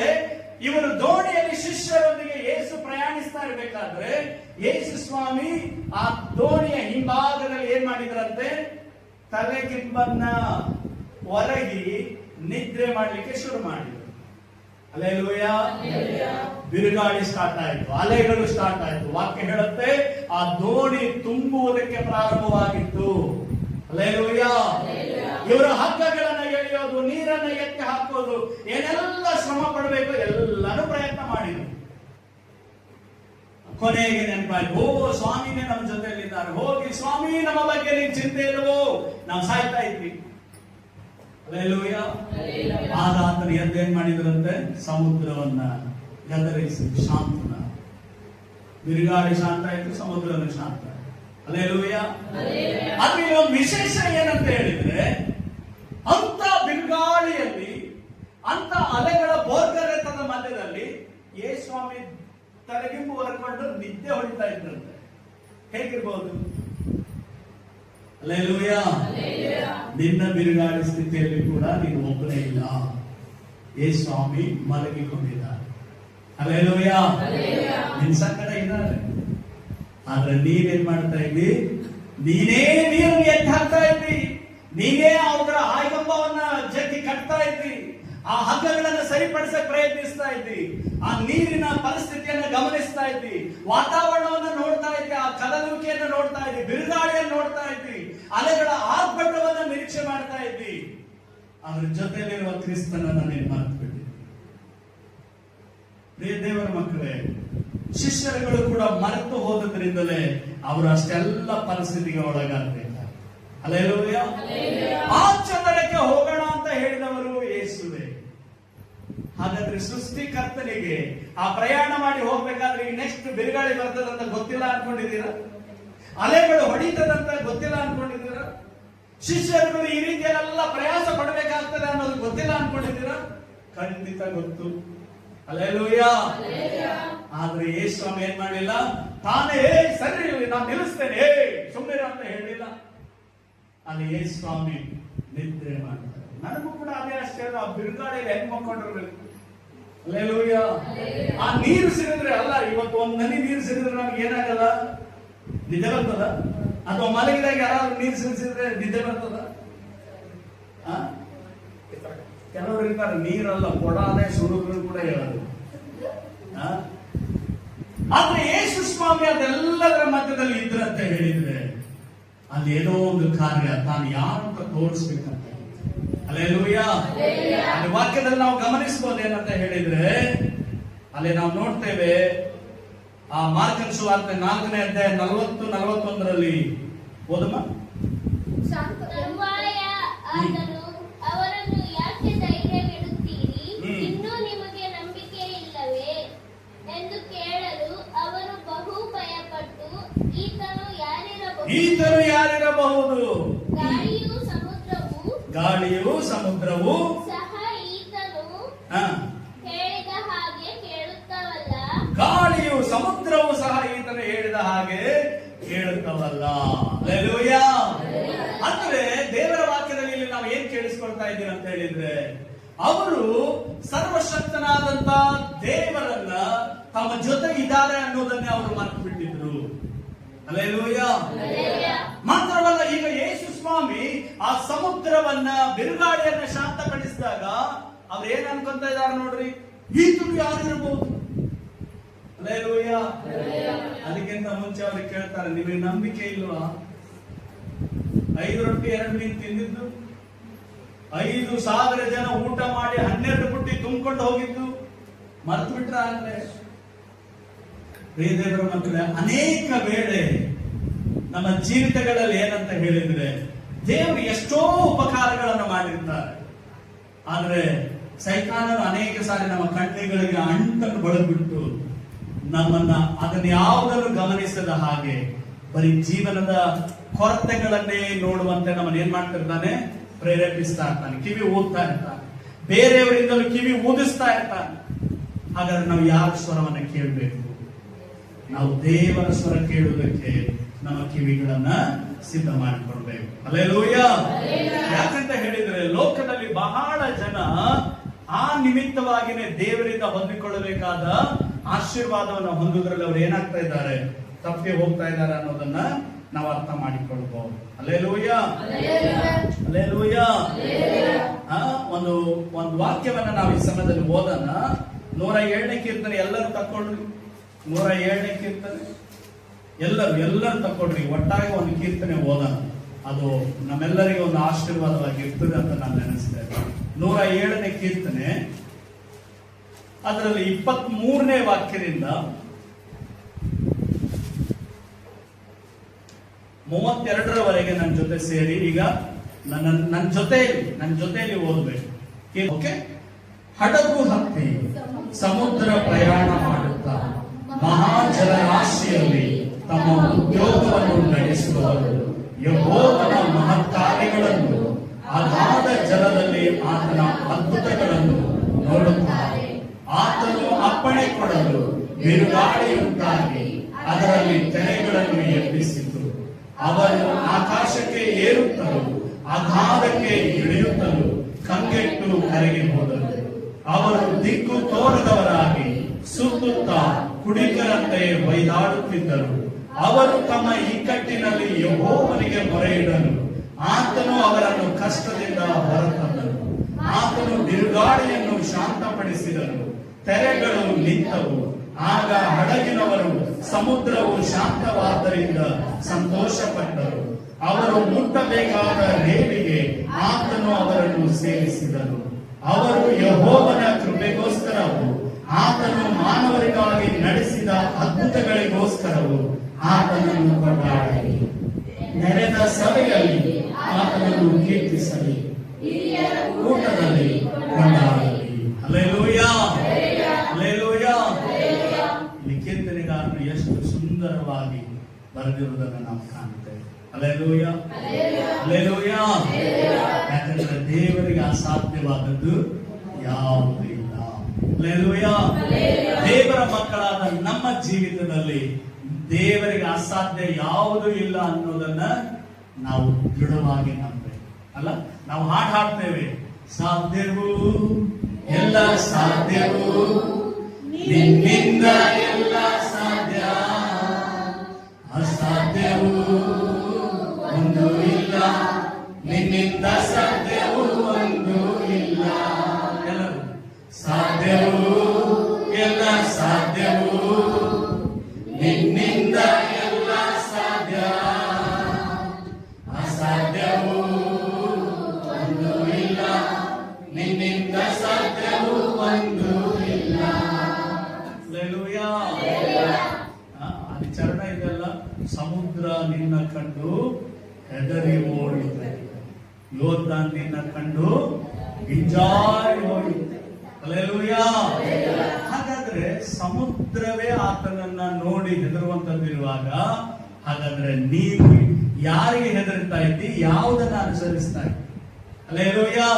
ಇವರು ದೋಣಿಯಲ್ಲಿ ಶಿಷ್ಯರೊಂದಿಗೆ ಯೇಸು ಪ್ರಯಾಣಿಸ್ತಾ ಇರಬೇಕಾದ್ರೆ ಯೇಸು ಸ್ವಾಮಿ ಆ ದೋಣಿಯ ಹಿಂಭಾಗದಲ್ಲಿ ಏನ್ ಮಾಡಿದ್ರಂತೆ? ತಲೆಗಿಂಬನ್ನ ಒರಗಿ ನಿದ್ರೆ ಮಾಡ್ಲಿಕ್ಕೆ ಶುರು ಮಾಡಿದ್ರು. ಹಲ್ಲೆಲೂಯಾ. ಬಿರುಗಾಳಿ ಸ್ಟಾರ್ಟ್ ಆಯ್ತು, ಅಲೆಗಳು ಸ್ಟಾರ್ಟ್ ಆಯ್ತು. ವಾಕ್ಯ ಹೇಳುತ್ತೆ, ಆ ದೋಣಿ ತುಂಬುವುದಕ್ಕೆ ಪ್ರಾರಂಭವಾಗಿತ್ತು. ಹಲ್ಲೆಲೂಯಾ. ಇವರ ಹಗ್ಗಗಳನ್ನ ಎಳೆಯೋದು, ನೀರನ್ನ ಎತ್ತಿ ಹಾಕೋದು, ಏನೆಲ್ಲ ಶ್ರಮ ಪಡಬೇಕು ಎಲ್ಲಾನು ಪ್ರಯತ್ನ ಮಾಡಿದ್ರು. ಕೊನೆಗೆ ನೆನಪಾಯ್ತು, ಓ ಸ್ವಾಮಿನೇ ನಮ್ಮ ಜೊತೆಯಲ್ಲಿದ್ದಾರೆ, ಹೋಗಿ ಸ್ವಾಮಿ ನಮ್ಮ ಬಗ್ಗೆ ನೀನ್ ಚಿಂತೆ ಇಲ್ವೋ, ನಾವು ಸಾಯ್ತಾ ಇದ್ವಿ. ಹಲ್ಲೆಲೂಯಾ. ಆಗ ಆತನು ಎದ್ದೇನ್ ಮಾಡಿದ್ರಂತೆ? ಸಮುದ್ರವನ್ನ ಗದರಿಸಿ ಶಾಂತನ, ಬಿರುಗಾಳಿ ಶಾಂತ ಆಯ್ತು, ಸಮುದ್ರನ ಶಾಂತ. ಹಲ್ಲೆಲೂಯಾ. ಆದ್ರೆ ಒಂದು ವಿಶೇಷ ಏನಂತ ಹೇಳಿದ್ರೆ, ಅಂತ ಬಿರುಗಾಳಿಯಲ್ಲಿ, ಅಂತ ಅಲೆಗಳ ಬೋರ್ಗರೆತದ ಮಧ್ಯದಲ್ಲಿ ಯೇಸ್ವಾಮಿ ತಲೆಗಿಂಬು ಹೊರಕೊಂಡು ನಿದ್ದೆ ಹೊಡಿತಾ ಇದ್ರಂತೆ. ಹೇಗಿರ್ಬೋದು? ಹಲ್ಲೆಲೂಯಾ. ನಿನ್ನ ಬಿರುಗಾಳಿ ಸ್ಥಿತಿಯಲ್ಲಿ ಕೂಡ ನೀನು ಒಬ್ಬನೇ ಇಲ್ಲ, ಯೇಸ್ವಾಮಿ ಮಲಗಿಕೊಂಡಿದ್ದಾರೆ. ಹಲ್ಲೆಲೂಯಾ. ನಿನ್ ಸಂಕಟ ಇದ್ದಾರೆ, ಆದ್ರೆ ನೀನೇನ್ ಮಾಡ್ತಾ ಇದ್ದಿ? ನೀನೇ ನೀರನ್ನು ಎತ್ತಿ ಹಾಕ್ತಾ ಇದ್ದಿ, ನೀನೇ ಅವುಗಳ ಆಯ್ಗಂಬವನ್ನ ಜಗ್ಗಿ ಕಟ್ತಾ ಇದ್ದಿ, ಆ ಹಗ್ಗಗಳನ್ನು ಸರಿಪಡಿಸಕ್ ಪ್ರಯತ್ನಿಸ್ತಾ ಇದ್ದಿ, ಆ ನೀರಿನ ಪರಿಸ್ಥಿತಿಯನ್ನು ಗಮನಿಸ್ತಾ ಇದ್ದಿ, ವಾತಾವರಣವನ್ನು ನೋಡ್ತಾ ಇದ್ದಿ, ಆ ಕದಲುವಿಕೆಯನ್ನು ನೋಡ್ತಾ ಇದ್ದಿ, ಬಿರುಗಾಳಿಯನ್ನು ನೋಡ್ತಾ ಇದ್ದಿ, ಅಲೆಗಳ ಆರ್ಭಟವನ್ನು ನಿರೀಕ್ಷೆ ಮಾಡ್ತಾ ಇದ್ದಿ. ಅದ್ರ ಜೊತೆಲಿರುವ ಕ್ರಿಸ್ತನನ್ನ ನೀನು ಮರೆತು ಬಿಟ್ಟಿದ್ದಿ. ಪ್ರಿಯ ದೇವರ ಮಕ್ಕಳೇ, ಶಿಷ್ಯರುಗಳು ಕೂಡ ಮರೆತು ಹೋದ್ರಿಂದಲೇ ಅವರು ಅಷ್ಟೆಲ್ಲ ಪರಿಸ್ಥಿತಿಗೆ ಒಳಗಾಗಬೇಕಾಗ. ಹಲ್ಲೆಲೂಯಾ. ಆಚೆ ದಡಕ್ಕೆ ಹೋಗೋಣ ಅಂತ ಹೇಳಿದವರು ಯೇಸುವೆ. ಹಾಗಾದ್ರೆ ಸೃಷ್ಟಿಕರ್ತನಿಗೆ ಆ ಪ್ರಯಾಣ ಮಾಡಿ ಹೋಗ್ಬೇಕಾದ್ರೆ ಈಗ ನೆಕ್ಸ್ಟ್ ಬಿರುಗಾಳಿ ಬರ್ತದಂತ ಗೊತ್ತಿಲ್ಲ ಅನ್ಕೊಂಡಿದ್ದೀರಾ? ಅಲೆಗಳು ಹೊಡಿತದಂತ ಗೊತ್ತಿಲ್ಲ ಅನ್ಕೊಂಡಿದ್ದೀರಾ? ಶಿಷ್ಯರುಗಳು ಈ ರೀತಿಯೆಲ್ಲ ಪ್ರಯಾಸ ಪಡಬೇಕಾಗ್ತದೆ ಅನ್ನೋದು ಗೊತ್ತಿಲ್ಲ ಅನ್ಕೊಂಡಿದ್ದೀರಾ? ಖಂಡಿತ ಗೊತ್ತು. ಹಲ್ಲೆಲೂಯಾ. ಆದ್ರೆ ಯೇಸು ಸ್ವಾಮಿ ಏನ್ ಮಾಡಲಿಲ್ಲ, ತಾನೇ ಸರಿ ನಾನು ನಿಲ್ಲಿಸ್ತೇನೆ ಸುಮ್ಮನೆ ಅಂತ ಹೇಳಿಲ್ಲ. ಅಲ್ಲಿ ಯೇಸು ಸ್ವಾಮಿ ನಿದ್ರೆ ಮಾಡ್ತಾರೆ. ನನಗೂ ಕೂಡ ಅದೇ ಅಷ್ಟೇ, ಆ ಬಿರುಗಾಳಿಯಲ್ಲಿ ಹೆಂಗ್ ಮಕ್ಕೊಂಡಿರ್ಬೇಕು. ಹಲ್ಲೆಲೂಯಾ. ಆ ನೀರು ಸಿಡಿದ್ರೆ ಅಲ್ಲ, ಇವತ್ತು ಒಂದ್ ನದಿ ನೀರು ಸಿಡಿದ್ರೆ ನಮ್ಗೆ ಏನಾಗಲ್ಲ, ನಿದ್ದೆ ಬರ್ತದ? ಅಥವಾ ಮಲಗಿದಾಗ ಯಾರಾದ್ರೂ ನೀರು ಸಿಡಿಸಿದ್ರೆ ನಿದ್ದೆ ಬರ್ತದ? ಕೆಲವರು ಇರ್ತಾರೆ ನೀರಲ್ಲ ಕೊಡಾನೆ ಸುಡುದ್ರು ಕೂಡ ಹೇಳೋದು. ಆದ್ರೆ ಯೇಸು ಸ್ವಾಮಿ ಅದೆಲ್ಲದರ ಮಧ್ಯದಲ್ಲಿ ಇದ್ರಂತ ಹೇಳಿದ್ರೆ ಅಲ್ಲಿ ಏನೋ ಒಂದು ಕಾರ್ಯ ತಾನು ಯಾರು ಅಂತ ತೋರಿಸ್ಬೇಕಂತ. ಹಲ್ಲೆಲೂಯಾ. ಅಲ್ಲಿ ವಾಕ್ಯದಲ್ಲಿ ನಾವು ಗಮನಿಸಬಹುದು ಏನಂತ ಹೇಳಿದ್ರೆ, ಅಲ್ಲಿ ನಾವು ನೋಡ್ತೇವೆ ಆ ಮಾರ್ಕನ ಸುವಾರ್ತೆ 4ನೇ ಅಧ್ಯಾಯ 40-41 ಓದಮ್ಮ. ಅವರನ್ನು ಯಾಕೆ ಧೈರ್ಯವಿಡುತ್ತೀರಿ? ಇನ್ನೂ ನಿಮಗೆ ನಂಬಿಕೆ ಇಲ್ಲವೇ ಎಂದು ಕೇಳಲು ಅವರು ಬಹು ಭಯಪಟ್ಟು, ಈತನು ಯಾರಿರಬಹುದು? ಗಾಳಿಯೂ ಸಮುದ್ರವೂ ಸಹ ಈತನು ಹೇಳಿದ ಹಾಗೆ ಕೇಳುತ್ತವಲ್ಲ. ಗಾಳಿಯು ಸಮುದ್ರವು ಸಹ ಈತನು ಹೇಳಿದ ಹಾಗೆ ಕೇಳುತ್ತವಲ್ಲ. ಹಲ್ಲೆಲೂಯಾ. ಅಂದ್ರೆ ದೇವರ ವಾಕ್ಯದಲ್ಲಿ ಇಲ್ಲಿ ನಾವು ಏನ್ ಕೇಳಿಸ್ಕೊಳ್ತಾ ಇದ್ದೀವಿ ಅಂತ ಹೇಳಿದ್ರೆ, ಅವರು ಸರ್ವಶಕ್ತನಾದಂತ ದೇವರನ್ನ ತಮ್ಮ ಜೊತೆ ಇದ್ದಾರೆ ಅನ್ನೋದನ್ನೇ ಅವರು ಮರೆತು ಬಿಟ್ಟಿದ್ರು. ಹಲ್ಲೆಲೂಯಾ. ಮಾತ್ರವಲ್ಲ, ಈಗ ಯೇಸು ಸ್ವಾಮಿ ಆ ಸಮುದ್ರವನ್ನ ಬಿರುಗಾಳಿಯನ್ನ ಶಾಂತಪಡಿಸಿದಾಗ ಅವ್ರು ಏನ್ ಅನ್ಕೊಂತ ಇದ್ದಾರೆ ನೋಡ್ರಿ, ಈತನು ಯಾರಿರಬಹುದು? ಹಲ್ಲೆಲೂಯಾ. ಅದಕ್ಕಿಂತ ಮುಂಚೆ ಅವ್ರಿಗೆ ಕೇಳ್ತಾರೆ, ನಿಮಗೆ ನಂಬಿಕೆ ಇಲ್ವಾ? 5 ರೊಟ್ಟಿ 2 ಮೀನು ತಿಂದಿದ್ದು, 5,000 ಜನ ಊಟ ಮಾಡಿ 12 ಬುಟ್ಟಿ ತುಂಬಿಕೊಂಡು ಹೋಗಿದ್ದು ಮರೆತು ಬಿಟ್ರ? ಅಂದ್ರೆ ದೇವರ ಮಕ್ಕಳೇ, ಅನೇಕ ವೇಳೆ ನಮ್ಮ ಜೀವಿತಗಳಲ್ಲಿ ಏನಂತ ಹೇಳಿದ್ರೆ, ದೇವರು ಎಷ್ಟೋ ಉಪಕಾರಗಳನ್ನು ಮಾಡಿರ್ತಾರೆ. ಆದ್ರೆ ಸೈತಾನನು ಅನೇಕ ಸಾರಿ ನಮ್ಮ ಕಣ್ಣುಗಳಿಗೆ ಅಂಟನ್ನು ಬಳಬಿಟ್ಟು ನಮ್ಮನ್ನ ಅದನ್ನ ಯಾವುದನ್ನು ಗಮನಿಸದ ಹಾಗೆ ಬರೀ ಜೀವನದ ಕೊರತೆಗಳನ್ನೇ ನೋಡುವಂತೆ ನಮ್ಮನ್ನ ಏನ್ ಮಾಡ್ತಿರ್ತಾನೆ, ಪ್ರೇರೇಪಿಸ್ತಾ ಇರ್ತಾನೆ, ಕಿವಿ ಊದ್ತಾ ಇರ್ತಾನೆ, ಬೇರೆಯವರಿಂದಲೂ ಕಿವಿ ಊದಿಸ್ತಾ ಇರ್ತಾನೆ. ಹಾಗಾದ್ರೆ ನಾವು ಯಾರ ಸ್ವರವನ್ನ ಕೇಳಬೇಕು? ನಾವು ದೇವರ ಸ್ವರ ಕೇಳುವುದಕ್ಕೆ ನಮ್ಮ ಕಿವಿಗಳನ್ನ ಸಿದ್ಧ ಮಾಡಿಕೊಡ್ಬೇಕು. ಹಲ್ಲೆಲೂಯಾ. ಯಾಕಂತ ಹೇಳಿದ್ರೆ ಲೋಕದಲ್ಲಿ ಬಹಳ ಜನ ಆ ನಿಮಿತ್ತವಾಗಿನೇ ದೇವರಿಂದ ಹೊಂದಿಕೊಳ್ಳಬೇಕಾದ ಆಶೀರ್ವಾದವನ್ನು ಹೊಂದುವುದರಲ್ಲಿ ಅವ್ರು ಏನಾಗ್ತಾ ಇದ್ದಾರೆ, ತಪ್ಪಿ ಹೋಗ್ತಾ ಇದ್ದಾರೆ ಅನ್ನೋದನ್ನ ನಾವು ಅರ್ಥ ಮಾಡಿಕೊಳ್ಬಹುದು. ಹಲ್ಲೆಲೂಯಾ. ಹಲ್ಲೆಲೂಯಾ. ಒಂದು ವಾಕ್ಯವನ್ನ ನಾವು ಈ ಸಮಯದಲ್ಲಿ ಓದೋಣ. 107ನೇ ಕೀರ್ತನೆ ಎಲ್ಲರೂ ತಕ್ಕೊಳ್ರಿ. 107ನೇ ಕೀರ್ತನೆ ಎಲ್ಲರೂ ತಕ್ಕೊಳ್ರಿ. ಒಟ್ಟಾಗಿ ಒಂದು ಕೀರ್ತನೆ ಓದೋಣ. ಅದು ನಮ್ಮೆಲ್ಲರಿಗೂ ಒಂದು ಆಶೀರ್ವಾದವಾಗಿರ್ತದೆ ಅಂತ ನಾನು ನೆನೆಸ್ತೇನೆ. 107ನೇ ಕೀರ್ತನೆ ಅದರಲ್ಲಿ 23ನೇ ವಾಕ್ಯದಿಂದ 32ರವರೆಗೆ ನನ್ನ ಜೊತೆ ಸೇರಿ ಈಗ ನನ್ನ ಜೊತೆಯಲ್ಲಿ ಓದಬೇಕು. ಓಕೆ. ಹಡಗು ಹತ್ತಿ ಸಮುದ್ರ ಪ್ರಯಾಣ ಮಾಡುತ್ತಾ ಮಹಾಜಲರಾಶಿಯಲ್ಲಿ ತಮ್ಮ ಉದ್ಯೋಗವನ್ನು ನಡೆಸುವವರು ಯೆಹೋವನ ಮಹತ್ಕಾರ್ಯಗಳನ್ನು, ಅಗಾಧ ಜಲದಲ್ಲಿ ಆತನ ಅದ್ಭುತಗಳನ್ನು ನೋಡುತ್ತಾರೆ. ಆತನು ಅಪ್ಪಣೆ ಕೊಡಲು ಬಿರುಗಾಳಿಯುಂಟಾಗಿ ಅದರಲ್ಲಿ ತೆರೆಗಳನ್ನು ಎಬ್ಬಿಸಿತು. ಅವರು ಆಕಾಶಕ್ಕೆ ಏರುತ್ತಲೂ ಅಗಾಧಕ್ಕೆ ಇಳಿಯುತ್ತಲೂ ಕಂಗೆಟ್ಟು ಕರಗಿ ಹೋದರು. ಅವರು ದಿಕ್ಕು ತೋರದವರಾಗಿ ಸುತ್ತುತ್ತಾ ಕುಡಿಕರಂತೆ ಬೈದಾಡುತ್ತಿದ್ದರು. ಅವರು ತಮ್ಮ ಇಕ್ಕಟ್ಟಿನಲ್ಲಿ ಯೆಹೋವನಿಗೆ ಮೊರೆಯಿಡಲು ಆತನು ಅವರನ್ನು ಕಷ್ಟದಿಂದ ಹೊರತಂದನು. ಆತನು ಬಿರುಗಾಳಿಯನ್ನು ಶಾಂತಪಡಿಸಿದನು, ತೆರೆಗಳು ನಿಂತವು. ಆಗ ಹಡಗಿನವರು ಸಮುದ್ರವು ಶಾಂತವಾದ್ದರಿಂದ ಸಂತೋಷಪಟ್ಟರು. ಅವರು ಮುಟ್ಟಬೇಕಾದ ರೇವಿಗೆ ಆತನು ಅವರನ್ನು ಸೇರಿಸಿದನು. ಅವರು ಯೆಹೋವನ ಕೃಪೆಗೋಸ್ಕರವು, ಆತನು ಮಾನವರಿಗಾಗಿ ನಡೆಸಿದ ಅದ್ಭುತಗಳಿಗೋಸ್ಕರವು ಆತನನ್ನು ಕೊಂಡಾಡಲಿ. ನೆರೆದ ಸಭೆಯಲ್ಲಿ ಆತನನ್ನು ಕೀರ್ತಿಸಲಿ, ಊಟದಲ್ಲಿ ಕೊಂಡಾಡಲಿ. ಹಲ್ಲೆಲೂಯಾ. ಹಲ್ಲೆಲೂಯಾ. ಇಲ್ಲಿ ಕೀರ್ತನೆಗಾರನು ಎಷ್ಟು ಸುಂದರವಾಗಿ ಬರೆದಿರುವುದನ್ನು ನಾವು ಕಾಣುತ್ತೇವೆ. Hallelujah, hallelujah. ಯಾಕಂದ್ರೆ ದೇವರಿಗೆ ಅಸಾಧ್ಯವಾದದ್ದು ಯಾವುದೂ ಇಲ್ಲ. ಹಲ್ಲೆಲೂಯಾ. ದೇವರ ಮಕ್ಕಳಾದ ನಮ್ಮ ಜೀವಿತದಲ್ಲಿ ದೇವರಿಗೆ ಅಸಾಧ್ಯ ಯಾವುದೂ ಇಲ್ಲ ಅನ್ನೋದನ್ನ ನಾವು ದೃಢವಾಗಿ ನಂಬಬೇಕು. ಅಲ್ಲ, ನಾವು ಹಾಡ್ತೇವೆ, ಸಾಧ್ಯವು ಎಲ್ಲ ಸಾಧ್ಯವು ನಿನ್ನಿಂದ ಎಲ್ಲ ಸಾಧ್ಯ, ಅಸಾಧ್ಯವು ಒಂದು ಇಲ್ಲ, ನಿನ್ನಿಂದ ಸಾಧ್ಯವು ಒಂದು ಇಲ್ಲ. ಎಲ್ಲರೂ ಸಾಧ್ಯವು ಎಲ್ಲ ಸಾಧ್ಯವು ನಿನ್ನಿಂದ ಎಲ್ಲ ಸಾಧ್ಯ, ಅಸಾಧ್ಯವು ಒಂದು ಇಲ್ಲ, ನಿನ್ನಿಂದ ಸಾಧ್ಯವು ಒಂದು ಇಲ್ಲ. ಹಲ್ಲೆಲೂಯಾ. ಅಲ್ಲಿ ಚರಣ ಇದೆಲ್ಲ, ಸಮುದ್ರ ನಿನ್ನ ಕಂಡು ಹೆದರಿ ಓಡಿದೆ, ಯೋರ್ದಾನ್ ನಿನ್ನ ಕಂಡು ಹಿಂಜಾರಿ ಓಡಿದೆ. ಹಲ್ಲೆಲೂಯಾ. ಹಾಗಾದ್ರೆ ಸಮುದ್ರವೇ ಆತನನ್ನ ನೋಡಿ ಹೆದರುವಂತದ್ದಿರುವಾಗ, ಹಾಗಾದ್ರೆ ನೀವು ಯಾರಿಗೆ ಹೆದರ್ತಾ ಇದ್ದಿ, ಯಾವುದನ್ನ ಅನುಸರಿಸ್ತಾ ಇದ್ದಿ? ಹಲ್ಲೆಲೂಯಾ.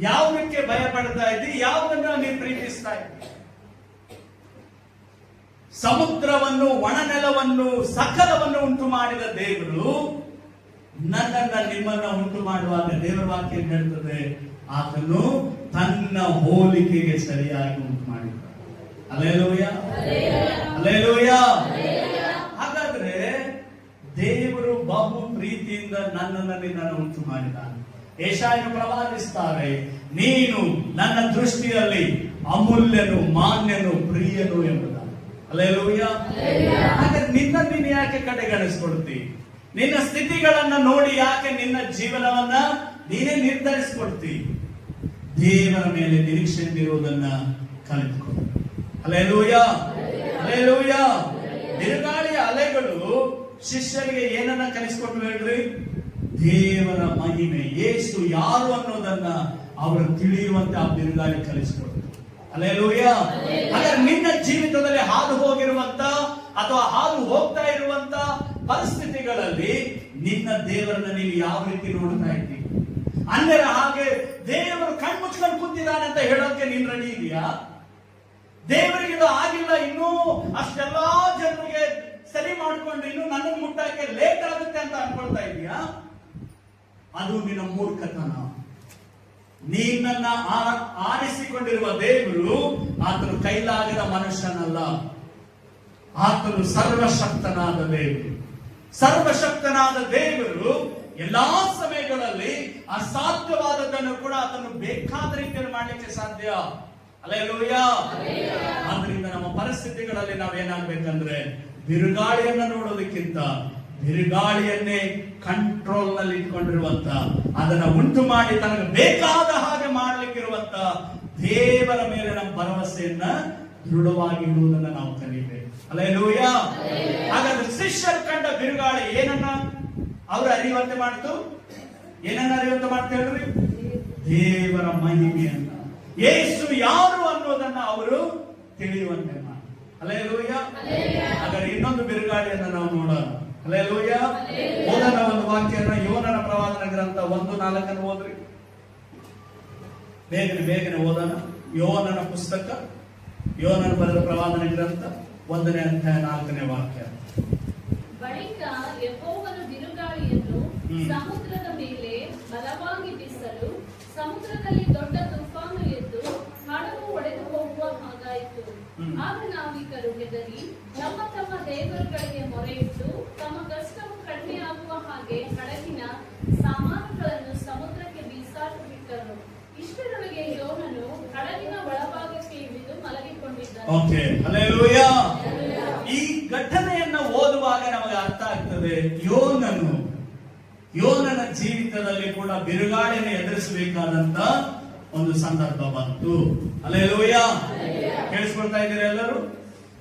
ಯಾವುದಕ್ಕೆ ಭಯ ಪಡ್ತಾ ಇದ್ದಿ, ಯಾವುದನ್ನ ನೀವು ಪ್ರೀತಿಸ್ತಾ ಇದ್ದಿ? ಸಮುದ್ರವನ್ನು, ಒಣನೆಲವನ್ನು, ಸಕಲವನ್ನು ಉಂಟು ಮಾಡಿದ ದೇವರು ನನ್ನನ್ನ ನಿಮ್ಮನ್ನ ಉಂಟು ಮಾಡುವಾಗ ದೇವರ ವಾಕ್ಯ ಹೇಳ್ತದೆ, ಆತನು ತನ್ನ ಹೋಲಿಕೆಗೆ ಸರಿಯಾಗಿ ಉಂಟು ಮಾಡಿದ್ದಾನೆ. Hallelujah, hallelujah. ಹಾಗಾದ್ರೆ ದೇವರು ಬಹು ಪ್ರೀತಿಯಿಂದ ನನ್ನನ್ನು ನಿನ್ನನ್ನು ಉಂಟು ಮಾಡಿದ್ದಾನೆ. ಯೆಶಾಯನು ಪ್ರವಾದಿಸ್ತಾರೆ, ನೀನು ನನ್ನ ದೃಷ್ಟಿಯಲ್ಲಿ ಅಮೂಲ್ಯನು, ಮಾನ್ಯನು, ಪ್ರಿಯನು ಎಂಬುದಾಗಿ. ಹಲ್ಲೆಲೂಯಾ. ಹಾಗಾದ್ರೆ ನಿನ್ನ ನೀನು ಯಾಕೆ ಕಡೆಗಣಿಸ್ಕೊಳ್ತಿ? ನಿನ್ನ ಸ್ಥಿತಿಗಳನ್ನ ನೋಡಿ ಯಾಕೆ ನಿನ್ನ ಜೀವನವನ್ನ ನೀನೇ ನಿರ್ಧರಿಸ್ಕೊಳ್ತಿ? ದೇವರ ಮೇಲೆ ನಿರೀಕ್ಷೆ ಇರುವುದನ್ನ ಕಲಿತುಕೊ. Hallelujah, hallelujah. ಬಿರುಗಾಳಿಯ ಅಲೆಗಳು ಶಿಷ್ಯರಿಗೆ ಏನನ್ನ ಕಲಿಸಿಕೊಟ್ಟು ಹೇಳ್ರಿ? ದೇವರ ಮಹಿಮೆ, ಯೇಸು ಯಾರು ಅನ್ನೋದನ್ನ ಅವರು ತಿಳಿಯುವಂತೆ ಆ ಬಿರುಗಾಳಿ ಕಲಿಸಿಕೊಟ್ಟು. ಹಲ್ಲೆಲೂಯಾ. ಹಾಗಾದ್ರೆ ನಿನ್ನ ಜೀವಿತದಲ್ಲಿ ಹಾದು ಹೋಗಿರುವಂತ ಅಥವಾ ಹಾದು ಹೋಗ್ತಾ ಇರುವಂತ ಪರಿಸ್ಥಿತಿಗಳಲ್ಲಿ ನಿನ್ನ ದೇವರನ್ನ ನೀವು ಯಾವ ರೀತಿ ನೋಡ್ತಾ ಇದ್ದೀವಿ? ಅನ್ಯರ ಹಾಗೆ ದೇವರು ಕಣ್ಮುಚ್ಕೊಂಡು ಕೂತಿದ್ದಾನೆ ಅಂತ ಹೇಳೋಕೆ ನೀನ್ ರೆಡಿ ಇದೆಯಾ? ದೇವರಿಗೆ ಇದು ಆಗಿಲ್ಲ, ಇನ್ನೂ ಅಷ್ಟೆಲ್ಲಾ ಜನರಿಗೆ ಸರಿ ಮಾಡ್ಕೊಂಡು ಇನ್ನು ನನ್ನ ಮುಟ್ಟಕ್ಕೆ ಲೇಟ್ ಆಗುತ್ತೆ ಅಂತ ಅನ್ಕೊಳ್ತಾ ಇದೀಯಾ? ಅದು ನಿನ್ನ ಮೂರ್ಖತನ. ನಿನ್ನನ್ನ ಆರಿಸಿಕೊಂಡಿರುವ ದೇವರು ಆತನು ಕೈಲಾಗದ ಮನುಷ್ಯನಲ್ಲ, ಆತನು ಸರ್ವಶಕ್ತನಾದ ದೇವರು. ಸರ್ವಶಕ್ತನಾದ ದೇವರು ಎಲ್ಲಾ ಸಮಯಗಳಲ್ಲಿ ಅಸಾಧ್ಯವಾದದ್ದನ್ನು ಕೂಡ ಆತನು ಬೇಕಾದ ರೀತಿಯಲ್ಲಿ ಮಾಡಲಿಕ್ಕೆ ಸಾಧ್ಯ. ಹಲ್ಲೆಲೂಯಾ. ಆದ್ರಿಂದ ನಮ್ಮ ಪರಿಸ್ಥಿತಿಗಳಲ್ಲಿ ನಾವೇನಾಗ್ಬೇಕಂದ್ರೆ ಬಿರುಗಾಳಿಯನ್ನ ನೋಡೋದಕ್ಕಿಂತ ಬಿರುಗಾಳಿಯನ್ನೇ ಕಂಟ್ರೋಲ್ ನಲ್ಲಿ ಇಟ್ಕೊಂಡಿರುವಂತ, ಅದನ್ನ ಉಂಟು ಮಾಡಿ ತನಗೆ ಬೇಕಾದ ಹಾಗೆ ಮಾಡ್ಲಿಕ್ಕಿರುವಂತ ದೇವರ ಮೇಲೆ ನಮ್ಮ ಭರವಸೆಯನ್ನ ದೃಢವಾಗಿ ಇಡುವುದನ್ನ ನಾವು ಕಲಿಬೇಕು. ಹಲ್ಲೆಲೂಯಾ. ಹಾಗಾದ್ರೆ ಶಿಷ್ಯರು ಕಂಡ ಬಿರುಗಾಳಿ ಏನನ್ನ ಅವರು ಅರಿಯುವಂತೆ ಮಾಡ್ತು? ಏನನ್ನ ಅರಿಯುವಂತೆ ಮಾಡ್ತಾ ಹೇಳ್ರಿ? ದೇವರ ಮಹಿಮೆಯನ್ನ, ಯೇಸು ಯಾರು ಅನ್ನೋದನ್ನ ಅವರು ತಿಳಿಯುವಂತೆ ಮಾಡಿ. ಹಲ್ಲೆಲೂಯಾ. ಹಾಗಾದ್ರೆ ಇನ್ನೊಂದು ಬಿರುಗಾಳಿಯನ್ನ ನಾವು ನೋಡೋಣ. ಹಲ್ಲೆಲೂಯಾ. ಓದನ ಒಂದು ವಾಕ್ಯನ ಯೋನನ ಪ್ರವಾದನ ಗ್ರಂಥ 1:4 ಓದ್ರಿ. ಬೇಗನೆ ಓದೋಣ. ಯೋನನ ಪುಸ್ತಕ, ಯೋನನ ಬರೆದ ಪ್ರವಾದನ ಗ್ರಂಥ 1ನೇ ಅಧ್ಯಾಯ 4ನೇ ವಾಕ್ಯ. ಬಳಿಕ ಯೆಹೋವನು ಬಿರುಗಾಳಿಯನ್ನು ಸಮುದ್ರದ ಮೇಲೆ ಬಲವಾಗಿ ಬೀಸಲು ಸಮುದ್ರದಲ್ಲಿ ದೊಡ್ಡ ತುಫಾನು ಎದ್ದು ಹಡಗು ಒಡೆದು ಹೋಗುವ ಹಾಗಾಯಿತು. ಆಗ ನಾವಿಕರು ಹೆದರಿ ತಮ್ಮ ತಮ್ಮ ದೇವರುಗಳಿಗೆ ಮೊರೆಯಿಟ್ಟು ತಮ್ಮ ಕಷ್ಟವು ಕಡಿಮೆಯಾಗುವ ಹಾಗೆ ಹಡಗಿನ ಸಾಮಾನುಗಳನ್ನು ಸಮುದ್ರಕ್ಕೆ ಬೀಸಾಟು ಬಿಟ್ಟರು. ಇಷ್ಟರೊಳಗೆ ಯೋನನು ಹಡಗಿನ ಒಳಭಾಗಕ್ಕೆ ಇಳಿದು ಮಲಗಿಕೊಂಡಿದ್ದನು. Okay, hallelujah. ಈ ಘಟನೆಯನ್ನ ಓದುವಾಗ ನಮಗೆ ಅರ್ಥ ಆಗ್ತದೆ, ಯೋನನ ಜೀವಿತದಲ್ಲಿ ಕೂಡ ಬಿರುಗಾಳಿಯನ್ನು ಎದುರಿಸಬೇಕಾದಂತ ಒಂದು ಸಂದರ್ಭ ಬಂತು. ಹಲ್ಲೆಲೂಯಾ. ಕೇಳಿಸ್ಕೊಳ್ತಾ ಇದ್ದೀರಾ ಎಲ್ಲರೂ?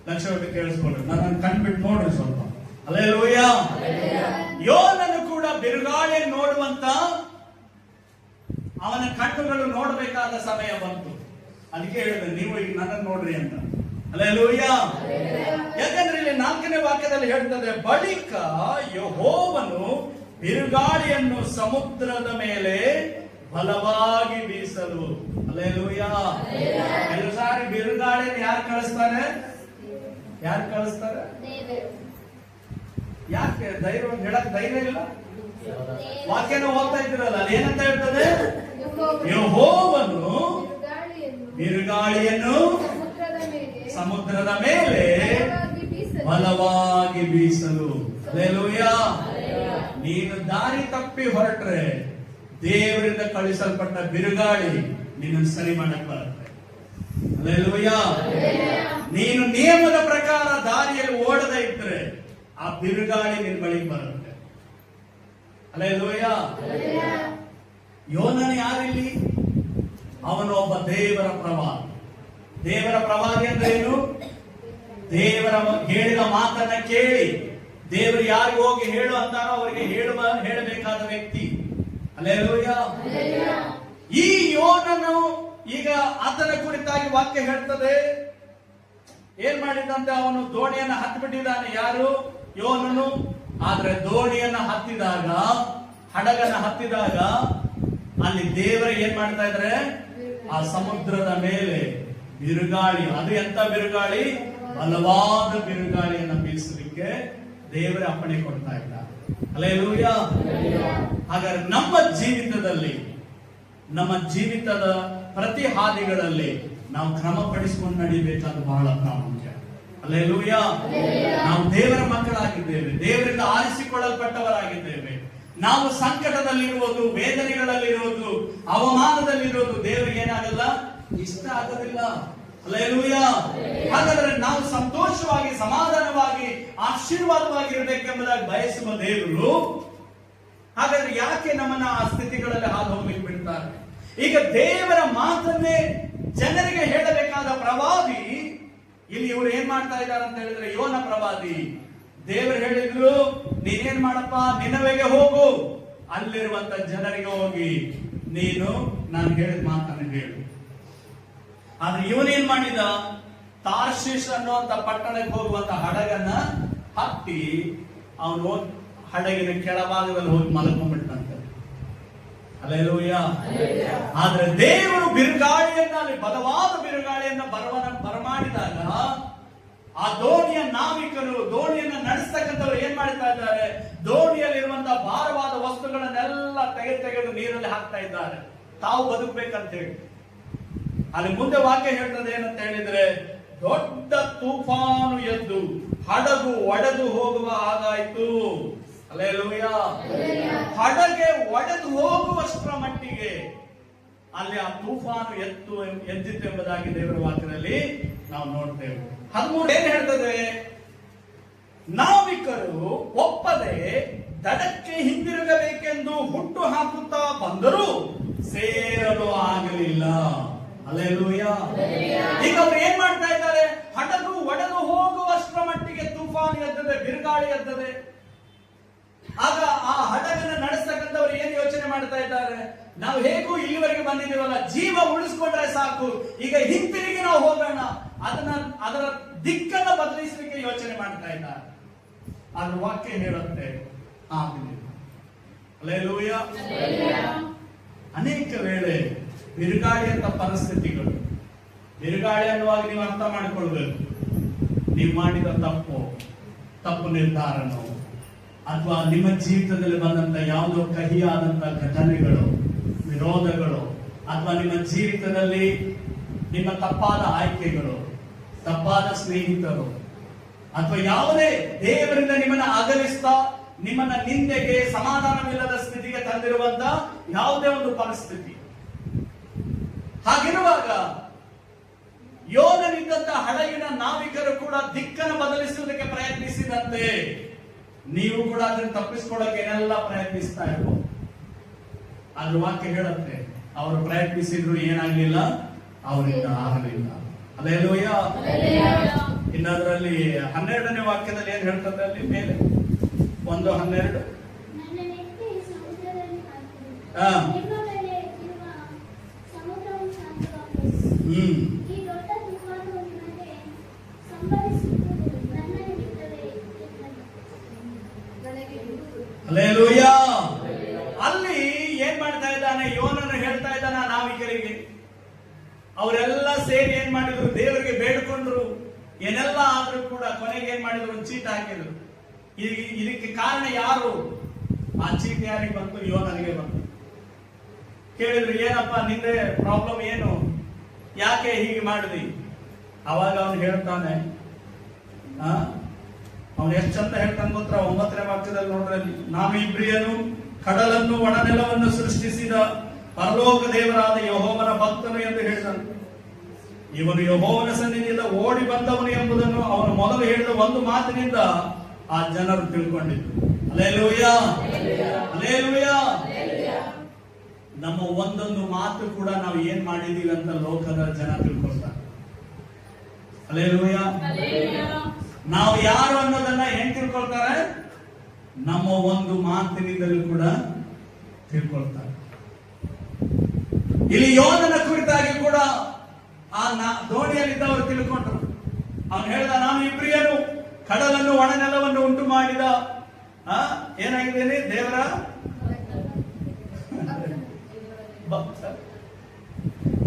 ಲಕ್ಷ ಒಟ್ಟು ಕೇಳಿಸ್ಕೊಳ್ರಿ, ನನ್ನ ಕಣ್ಬಿಟ್ಟು ನೋಡ್ರಿ ಸ್ವಲ್ಪ. ಹಲ್ಲೆಲೂಯಾ. ಯೋನನು ಕೂಡ ಬಿರುಗಾಳಿಯನ್ನು ನೋಡುವಂತ ಅವನ ಕಣ್ಣುಗಳು ನೋಡಬೇಕಾದ ಸಮಯ ಬಂತು. ಅದಕ್ಕೆ ಹೇಳಿದೆ, ನೀವು ಈಗ ನನ್ನನ್ನು ನೋಡ್ರಿ ಅಂತ. ಹಲ್ಲೆಲೂಯಾ. ಯಾಕಂದ್ರೆ ಇಲ್ಲಿ 4ನೇ ವಾಕ್ಯದಲ್ಲಿ ಹೇಳ್ತದೆ, ಬಳಿಕ ಯೆಹೋವನು ಬಿರುಗಾಳಿಯನ್ನು ಸಮುದ್ರದ ಮೇಲೆ ಬಲವಾಗಿ ಬೀಸಲು. ಹಲ್ಲೆಲೂಯಾ. ಕೆಲವು ಸಾರಿ ಬಿರುಗಾಳಿಯನ್ನು ಯಾರು ಕಳಿಸ್ತಾರೆ? ಯಾಕೆ ಧೈರ್ಯ ಹೇಳಕ್ ಧೈರ್ಯ ಇಲ್ಲ? ವಾಕ್ಯನ ಓದ್ತಾ ಇದ್ದೀರಲ್ಲ, ಅಲ್ಲಿ ಏನಂತ ಹೇಳ್ತದೆ? ಯೆಹೋವನು ಬಿರುಗಾಳಿಯನ್ನು ಸಮುದ್ರದ ಮೇಲೆ ಬಲವಾಗಿ ಬೀಸಲು. ಹಲ್ಲೆಲೂಯಾ. ನೀನು ದಾರಿ ತಪ್ಪಿ ಹೊರಟ್ರೆ ದೇವರಿಂದ ಕಳಿಸಲ್ಪಟ್ಟ ಬಿರುಗಾಳಿ ನಿನ್ನನ್ನು ಸರಿ ಮಾಡಕ್ ಬರುತ್ತೆ. ಹಲ್ಲೆಲೂಯಾ. ನೀನು ನಿಯಮದ ಪ್ರಕಾರ ದಾರಿಯಲ್ಲಿ ಓಡದೆ ಇದ್ರೆ ಆ ಬಿರುಗಾಳಿ ನಿನ್ನ ಬಳಿಗೆ ಬರುತ್ತೆ. ಹಲ್ಲೆಲೂಯಾ. ಯೋನನು ಯಾರಿಲ್ಲಿ? ಅವನು ಒಬ್ಬ ದೇವರ ಪ್ರವಾದಿ. ದೇವರ ಪ್ರವಾದಿ ಅಂದ್ರೆ ಏನು? ದೇವರ ಹೇಳಿದ ಮಾತನ್ನ ಕೇಳಿ ದೇವರು ಯಾರಿಗೆ ಹೋಗಿ ಹೇಳು ಅಂತಾರೋ ಅವರಿಗೆ ಹೇಳಬೇಕಾದ ವ್ಯಕ್ತಿ. ಹಲ್ಲೆಲೂಯಾ. ಈ ಯೋನನು ಈಗ ಆತನ ಕುರಿತಾಗಿ ವಾಕ್ಯ ಹೇಳ್ತದೆ, ಏನ್ ಮಾಡಿದಂತೆ ಅವನು ದೋಣಿಯನ್ನ ಹತ್ತಿಬಿಟ್ಟಿದ್ದಾನೆ. ಯಾರು? ಯೋನನು. ಆದ್ರೆ ದೋಣಿಯನ್ನ ಹತ್ತಿದಾಗ, ಹಡಗನ್ನ ಹತ್ತಿದಾಗ ಅಲ್ಲಿ ದೇವರು ಏನ್ ಮಾಡ್ತಾ ಇದ್ರೆ, ಆ ಸಮುದ್ರದ ಮೇಲೆ ಬಿರುಗಾಳಿ, ಅದು ಎಂತ ಬಿರುಗಾಳಿ? ಬಲವಾದ ಬಿರುಗಾಳಿಯನ್ನ ಬೀಸಲಿಕ್ಕೆ ದೇವರ ಅಪ್ಪಣೆ ಕೊಡ್ತಾ ಇದ್ದ. ಹಲ್ಲೆಲೂಯಾ. ಹಾಗಾದ್ರೆ ನಮ್ಮ ಜೀವಿತದ ಪ್ರತಿ ಹಾದಿಗಳಲ್ಲಿ ನಾವು ಕ್ರಮಪಡಿಸಿಕೊಂಡು ನಡಿಬೇಕಾದ ಬಹಳ ಪ್ರಾಮುಖ್ಯ. ಹಲ್ಲೆಲೂಯಾ. ನಾವು ದೇವರ ಮಕ್ಕಳಾಗಿದ್ದೇವೆ, ದೇವರಿಂದ ಆರಿಸಿಕೊಳ್ಳಲ್ಪಟ್ಟವರಾಗಿದ್ದೇವೆ. ನಾವು ಸಂಕಟದಲ್ಲಿರುವುದು, ವೇದನೆಗಳಲ್ಲಿರುವುದು, ಅವಮಾನದಲ್ಲಿರುವುದು ದೇವರಿಗೆ ಏನಾಗಲ್ಲ, ಇಷ್ಟ ಆಗೋದಿಲ್ಲ. ಹಲ್ಲೆಲೂಯಾ. ಹಾಗಾದ್ರೆ ನಾವು ಸಂತೋಷವಾಗಿ, ಸಮಾಧಾನವಾಗಿ, ಆಶೀರ್ವಾದವಾಗಿರಬೇಕೆಂಬುದಾಗಿ ಬಯಸುವ ದೇವರು ಹಾಗಾದ್ರೆ ಯಾಕೆ ನಮ್ಮನ್ನ ಆ ಸ್ಥಿತಿಗಳಲ್ಲಿ ಹಾದು ಹೋಗ್ಲಿಕ್ಕೆ ಬಿಡ್ತಾರೆ? ಈಗ ದೇವರ ಮಾತನ್ನೇ ಜನರಿಗೆ ಹೇಳಬೇಕಾದ ಪ್ರವಾದಿ ಇಲ್ಲಿ ಇವರು ಏನ್ ಮಾಡ್ತಾ ಇದ್ದಾರೆ ಅಂತ ಹೇಳಿದ್ರೆ, ಯೋನ ಪ್ರವಾದಿ. ದೇವರು ಹೇಳಿದ್ರು, ನೀನೇನ್ ಮಾಡಪ್ಪ, ನಿನವೆಗೆ ಹೋಗು, ಅಲ್ಲಿರುವಂತ ಜನರಿಗೆ ಹೋಗಿ ನೀನು ನಾನು ಹೇಳಿದ ಮಾತನ್ನು ಹೇಳು. ಆದ್ರೆ ಇವನೇನ್ ಮಾಡಿದ? ತಾರ್ಷೀಷ್ ಅನ್ನುವಂತ ಪಟ್ಟಣಕ್ಕೆ ಹೋಗುವಂತ ಹಡಗನ್ನ ಹತ್ತಿ ಅವನು ಹಡಗಿನ ಕೆಳಭಾಗದಲ್ಲಿ ಹೋಗಿ ಮಲಕೊಂಡ್ಬಿಟ್ಟಂತೆ. ಹಲ್ಲೆಲೂಯಾ. ಆದ್ರೆ ದೇವರು ಬಿರುಗಾಳಿಯನ್ನ, ಅಲ್ಲಿ ಬಲವಾದ ಬಿರುಗಾಳಿಯನ್ನ ಬರಮಾಡಿದಾಗ ಆ ದೋಣಿಯ ನಾವಿಕರು, ದೋಣಿಯನ್ನ ನಡೆಸ್ತಕ್ಕಂಥವ್ರು ಏನ್ ಮಾಡ್ತಾ ಇದ್ದಾರೆ? ದೋಣಿಯಲ್ಲಿರುವಂತಹ ಭಾರವಾದ ವಸ್ತುಗಳನ್ನೆಲ್ಲ ತೆಗೆದು ನೀರಲ್ಲಿ ಹಾಕ್ತಾ ಇದ್ದಾರೆ, ತಾವು ಬದುಕಬೇಕಂತ ಹೇಳಿ. ಅಲ್ಲಿ ಮುಂದೆ ವಾಕ್ಯ ಹೇಳ್ತದೆ ಏನಂತ ಹೇಳಿದ್ರೆ, ದೊಡ್ಡ ತೂಫಾನು ಎದ್ದು ಹಡಗು ಒಡೆದು ಹೋಗುವ ಹಾಗಾಯ್ತು. ಹಲ್ಲೆಲೂಯಾ. ಹಡಗೆ ಒಡೆದು ಹೋಗುವಷ್ಟರ ಮಟ್ಟಿಗೆ ಅಲ್ಲಿ ಆ ತೂಫಾನು ಎದ್ದಿತ್ತು ಎಂಬುದಾಗಿ ದೇವರ ವಾಕ್ಯದಲ್ಲಿ ನಾವು ನೋಡ್ತೇವೆ. 13 ಏನ್ ಹೇಳ್ತದೆ? ನಾವಿಕರು ಒಪ್ಪದೆ ದಡಕ್ಕೆ ಹಿಂದಿರುಗಬೇಕೆಂದು ಹುಟ್ಟು ಹಾಕುತ್ತಾ ಬಂದರೂ ಸೇರಲು ಆಗಲಿಲ್ಲ. ಹಲ್ಲೆಲೂಯಾ. ಈಗ ಅವ್ರು ಏನ್ ಮಾಡ್ತಾ ಇದ್ದಾರೆ? ಹಡಗು ಒಡೆದು ಹೋಗುವಷ್ಟರ ಮಟ್ಟಿಗೆ ತೂಫಾನು ಎದ್ದದೆ, ಬಿರುಗಾಳಿ ಎದ್ದದೆ. ಆಗ ಆ ಹಡಗನ್ನ ನಡೆಸ್ತಕ್ಕಂಥವ್ರು ಏನ್ ಯೋಚನೆ ಮಾಡ್ತಾ ಇದ್ದಾರೆ? ನಾವು ಹೇಗೂ ಇಲ್ಲಿವರೆಗೆ ಬಂದಿದ್ದೀವಲ್ಲ, ಜೀವ ಉಳಿಸ್ಕೊಂಡ್ರೆ ಸಾಕು, ಈಗ ಹಿಂತಿರುಗಿ ನಾವು ಹೋಗೋಣ, ಅದರ ದಿಕ್ಕನ್ನ ಬದಲಿಸಲಿಕ್ಕೆ ಯೋಚನೆ ಮಾಡ್ತಾ ಇದ್ದಾರೆ. ಅದ್ರ ವಾಕ್ಯ ಹೇಳುತ್ತೆ ಆಗಲಿಲ್ಲ. ಹಲ್ಲೆಲೂಯಾ. ಅನೇಕ ವೇಳೆ ಬಿರುಗಾಳಿ ಅಂತ ಪರಿಸ್ಥಿತಿಗಳು, ಬಿರುಗಾಳಿ ಅನ್ನುವಾಗ ನೀವು ಅರ್ಥ ಮಾಡಿಕೊಳ್ಬೇಕು, ನೀವು ಮಾಡಿದ ತಪ್ಪು ನಿರ್ಧಾರನೋ ಅಥವಾ ನಿಮ್ಮ ಜೀವಿತದಲ್ಲಿ ಬಂದಂತ ಯಾವುದೋ ಕಹಿಯಾದಂತ ಘಟನೆಗಳು, ವಿರೋಧಗಳು, ಅಥವಾ ನಿಮ್ಮ ಜೀವಿತದಲ್ಲಿ ನಿಮ್ಮ ತಪ್ಪಾದ ಆಯ್ಕೆಗಳು, ತಪ್ಪಾದ ಸ್ನೇಹಿತರು, ಅಥವಾ ಯಾವುದೇ ದೇವರಿಂದ ನಿಮ್ಮನ್ನ ಅಗಲಿಸ್ತಾ ನಿಮ್ಮನ್ನ ನಿಂದೆಗೆ, ಸಮಾಧಾನವಿಲ್ಲದ ಸ್ಥಿತಿಗೆ ತಂದಿರುವಂತ ಯಾವುದೇ ಒಂದು ಪರಿಸ್ಥಿತಿ. ಹಾಗಿರುವಾಗ ಯೋನನಿದ್ದಂತ ಹಡಗಿನ ನಾವಿಕರು ಕೂಡ ದಿಕ್ಕನ್ನು ಬದಲಿಸುವುದಕ್ಕೆ ಪ್ರಯತ್ನಿಸಿದಂತೆ ನೀವು ಕೂಡ ಅದನ್ನು ತಪ್ಪಿಸ್ಕೊಳ್ಳೋಕೆ ಏನೆಲ್ಲ ಪ್ರಯತ್ನಿಸ್ತಾ ಇರ್ಬೋದು. ಅದ್ರ ವಾಕ್ಯ ಹೇಳುತ್ತೆ, ಅವರು ಪ್ರಯತ್ನಿಸಿದ್ರು ಏನಾಗ್ಲಿಲ್ಲ, ಅವರಿಂದ ಆಗಲಿಲ್ಲ. ಹಲ್ಲೆಲೂಯಾ. ಇನ್ನದರಲ್ಲಿ 12ನೇ ವಾಕ್ಯದಲ್ಲಿ ಏನ್ ಹೇಳ್ತದೆ? ಅಲ್ಲಿ ಮೇಲೆ 1:12 ಈ ದೊಡ್ಡ ತುಫಾನು ನಿಮಗೆ ಸಂಭವಿಸುವುದು ನನ್ನ ನಿಮಿತ್ತವೇ. ಹಲ್ಲೆಲೂಯಾ. ಅಲ್ಲಿ ಏನ್ ಮಾಡ್ತಾ ಇದ್ದಾನೆ ಯೋನನು ಹೇಳ್ತಾ ಇದ್ದಾನ ನಾವಿಕರಿಗೆ. ಅವರೆಲ್ಲ ಸೇರಿ ಏನ್ ಮಾಡಿದ್ರು, ದೇವರಿಗೆ ಬೇಡ್ಕೊಂಡ್ರು, ಏನೆಲ್ಲ ಆದ್ರೂ ಕೂಡ ಕೊನೆಗೆ ಏನ್ ಮಾಡಿದ್ರು, ಒಂದು ಚೀಟ್ ಹಾಕಿದ್ರು. ಇದಕ್ಕೆ ಕಾರಣ ಯಾರು? ಆ ಚೀಟ್ ಯಾರಿಗೆ ಬಂತು? ಯೋನನಿಗೆ ಬಂತು. ಕೇಳಿದ್ರು, ಏನಪ್ಪ ನಿಂದೆ ಪ್ರಾಬ್ಲಮ್ ಏನು, ಯಾಕೆ ಹೀಗೆ ಮಾಡಿದಿ? ಅವಾಗ ಅವನು ಹೇಳ್ತಾನೆ, ಅವನು ಎಷ್ಟು ಚಂದ ಹೇಳ್ತಾನೆ ಗೊತ್ತಾ? 9ನೇ ವಾಕ್ಯದಲ್ಲಿ ನೋಡ್ರಿ, ನಾನು ಇಬ್ರಿಯನು ಕಡಲನ್ನು ಒಣನೆಲವನ್ನು ಸೃಷ್ಟಿಸಿದ ಪರಲೋಕ ದೇವರಾದ ಯೆಹೋವನ ಭಕ್ತನು ಎಂದು ಹೇಳಿದನು. ಇವನು ಯೆಹೋವನ ಸನ್ನಿಧಿಯಿಂದ ಓಡಿ ಬಂದವನು ಎಂಬುದನ್ನು ಅವನು ಮೊದಲು ಹೇಳಿದ ಒಂದು ಮಾತಿನಿಂದ ಆ ಜನರು ತಿಳ್ಕೊಂಡಿದ್ರು. Hallelujah, hallelujah. ನಮ್ಮ ಒಂದೊಂದು ಮಾತು ಕೂಡ ನಾವು ಏನ್ ಮಾಡಿದೀವಿ ಅಂತ ಲೋಕದ ಜನ ತಿಳ್ಕೊಳ್ತಾರೆ. ಹಲ್ಲೆಲೂಯಾ. ನಾವು ಯಾರು ಅನ್ನೋದನ್ನ ಹೆಂಗ್ ತಿಳ್ಕೊಳ್ತಾರೆ? ನಮ್ಮ ಒಂದು ಮಾತಿನಿಂದಲೂ ಕೂಡ ತಿಳ್ಕೊಳ್ತಾರೆ. ಇಲ್ಲಿ ಯೋನನ ಕುರಿತಾಗಿ ಕೂಡ ಆ ದೋಣಿಯಲ್ಲಿದ್ದವರು ತಿಳ್ಕೊಂಡ್ರು. ಅವನು ಹೇಳ್ದ, ನಾನು ಇಬ್ರಿಯನು ಕಡಲನ್ನು ಒಣನೆಲವನ್ನು ಉಂಟು ಮಾಡಿದ ಏನಾಗಿದ್ದೇನೆ, ದೇವರ ಭಕ್ತ.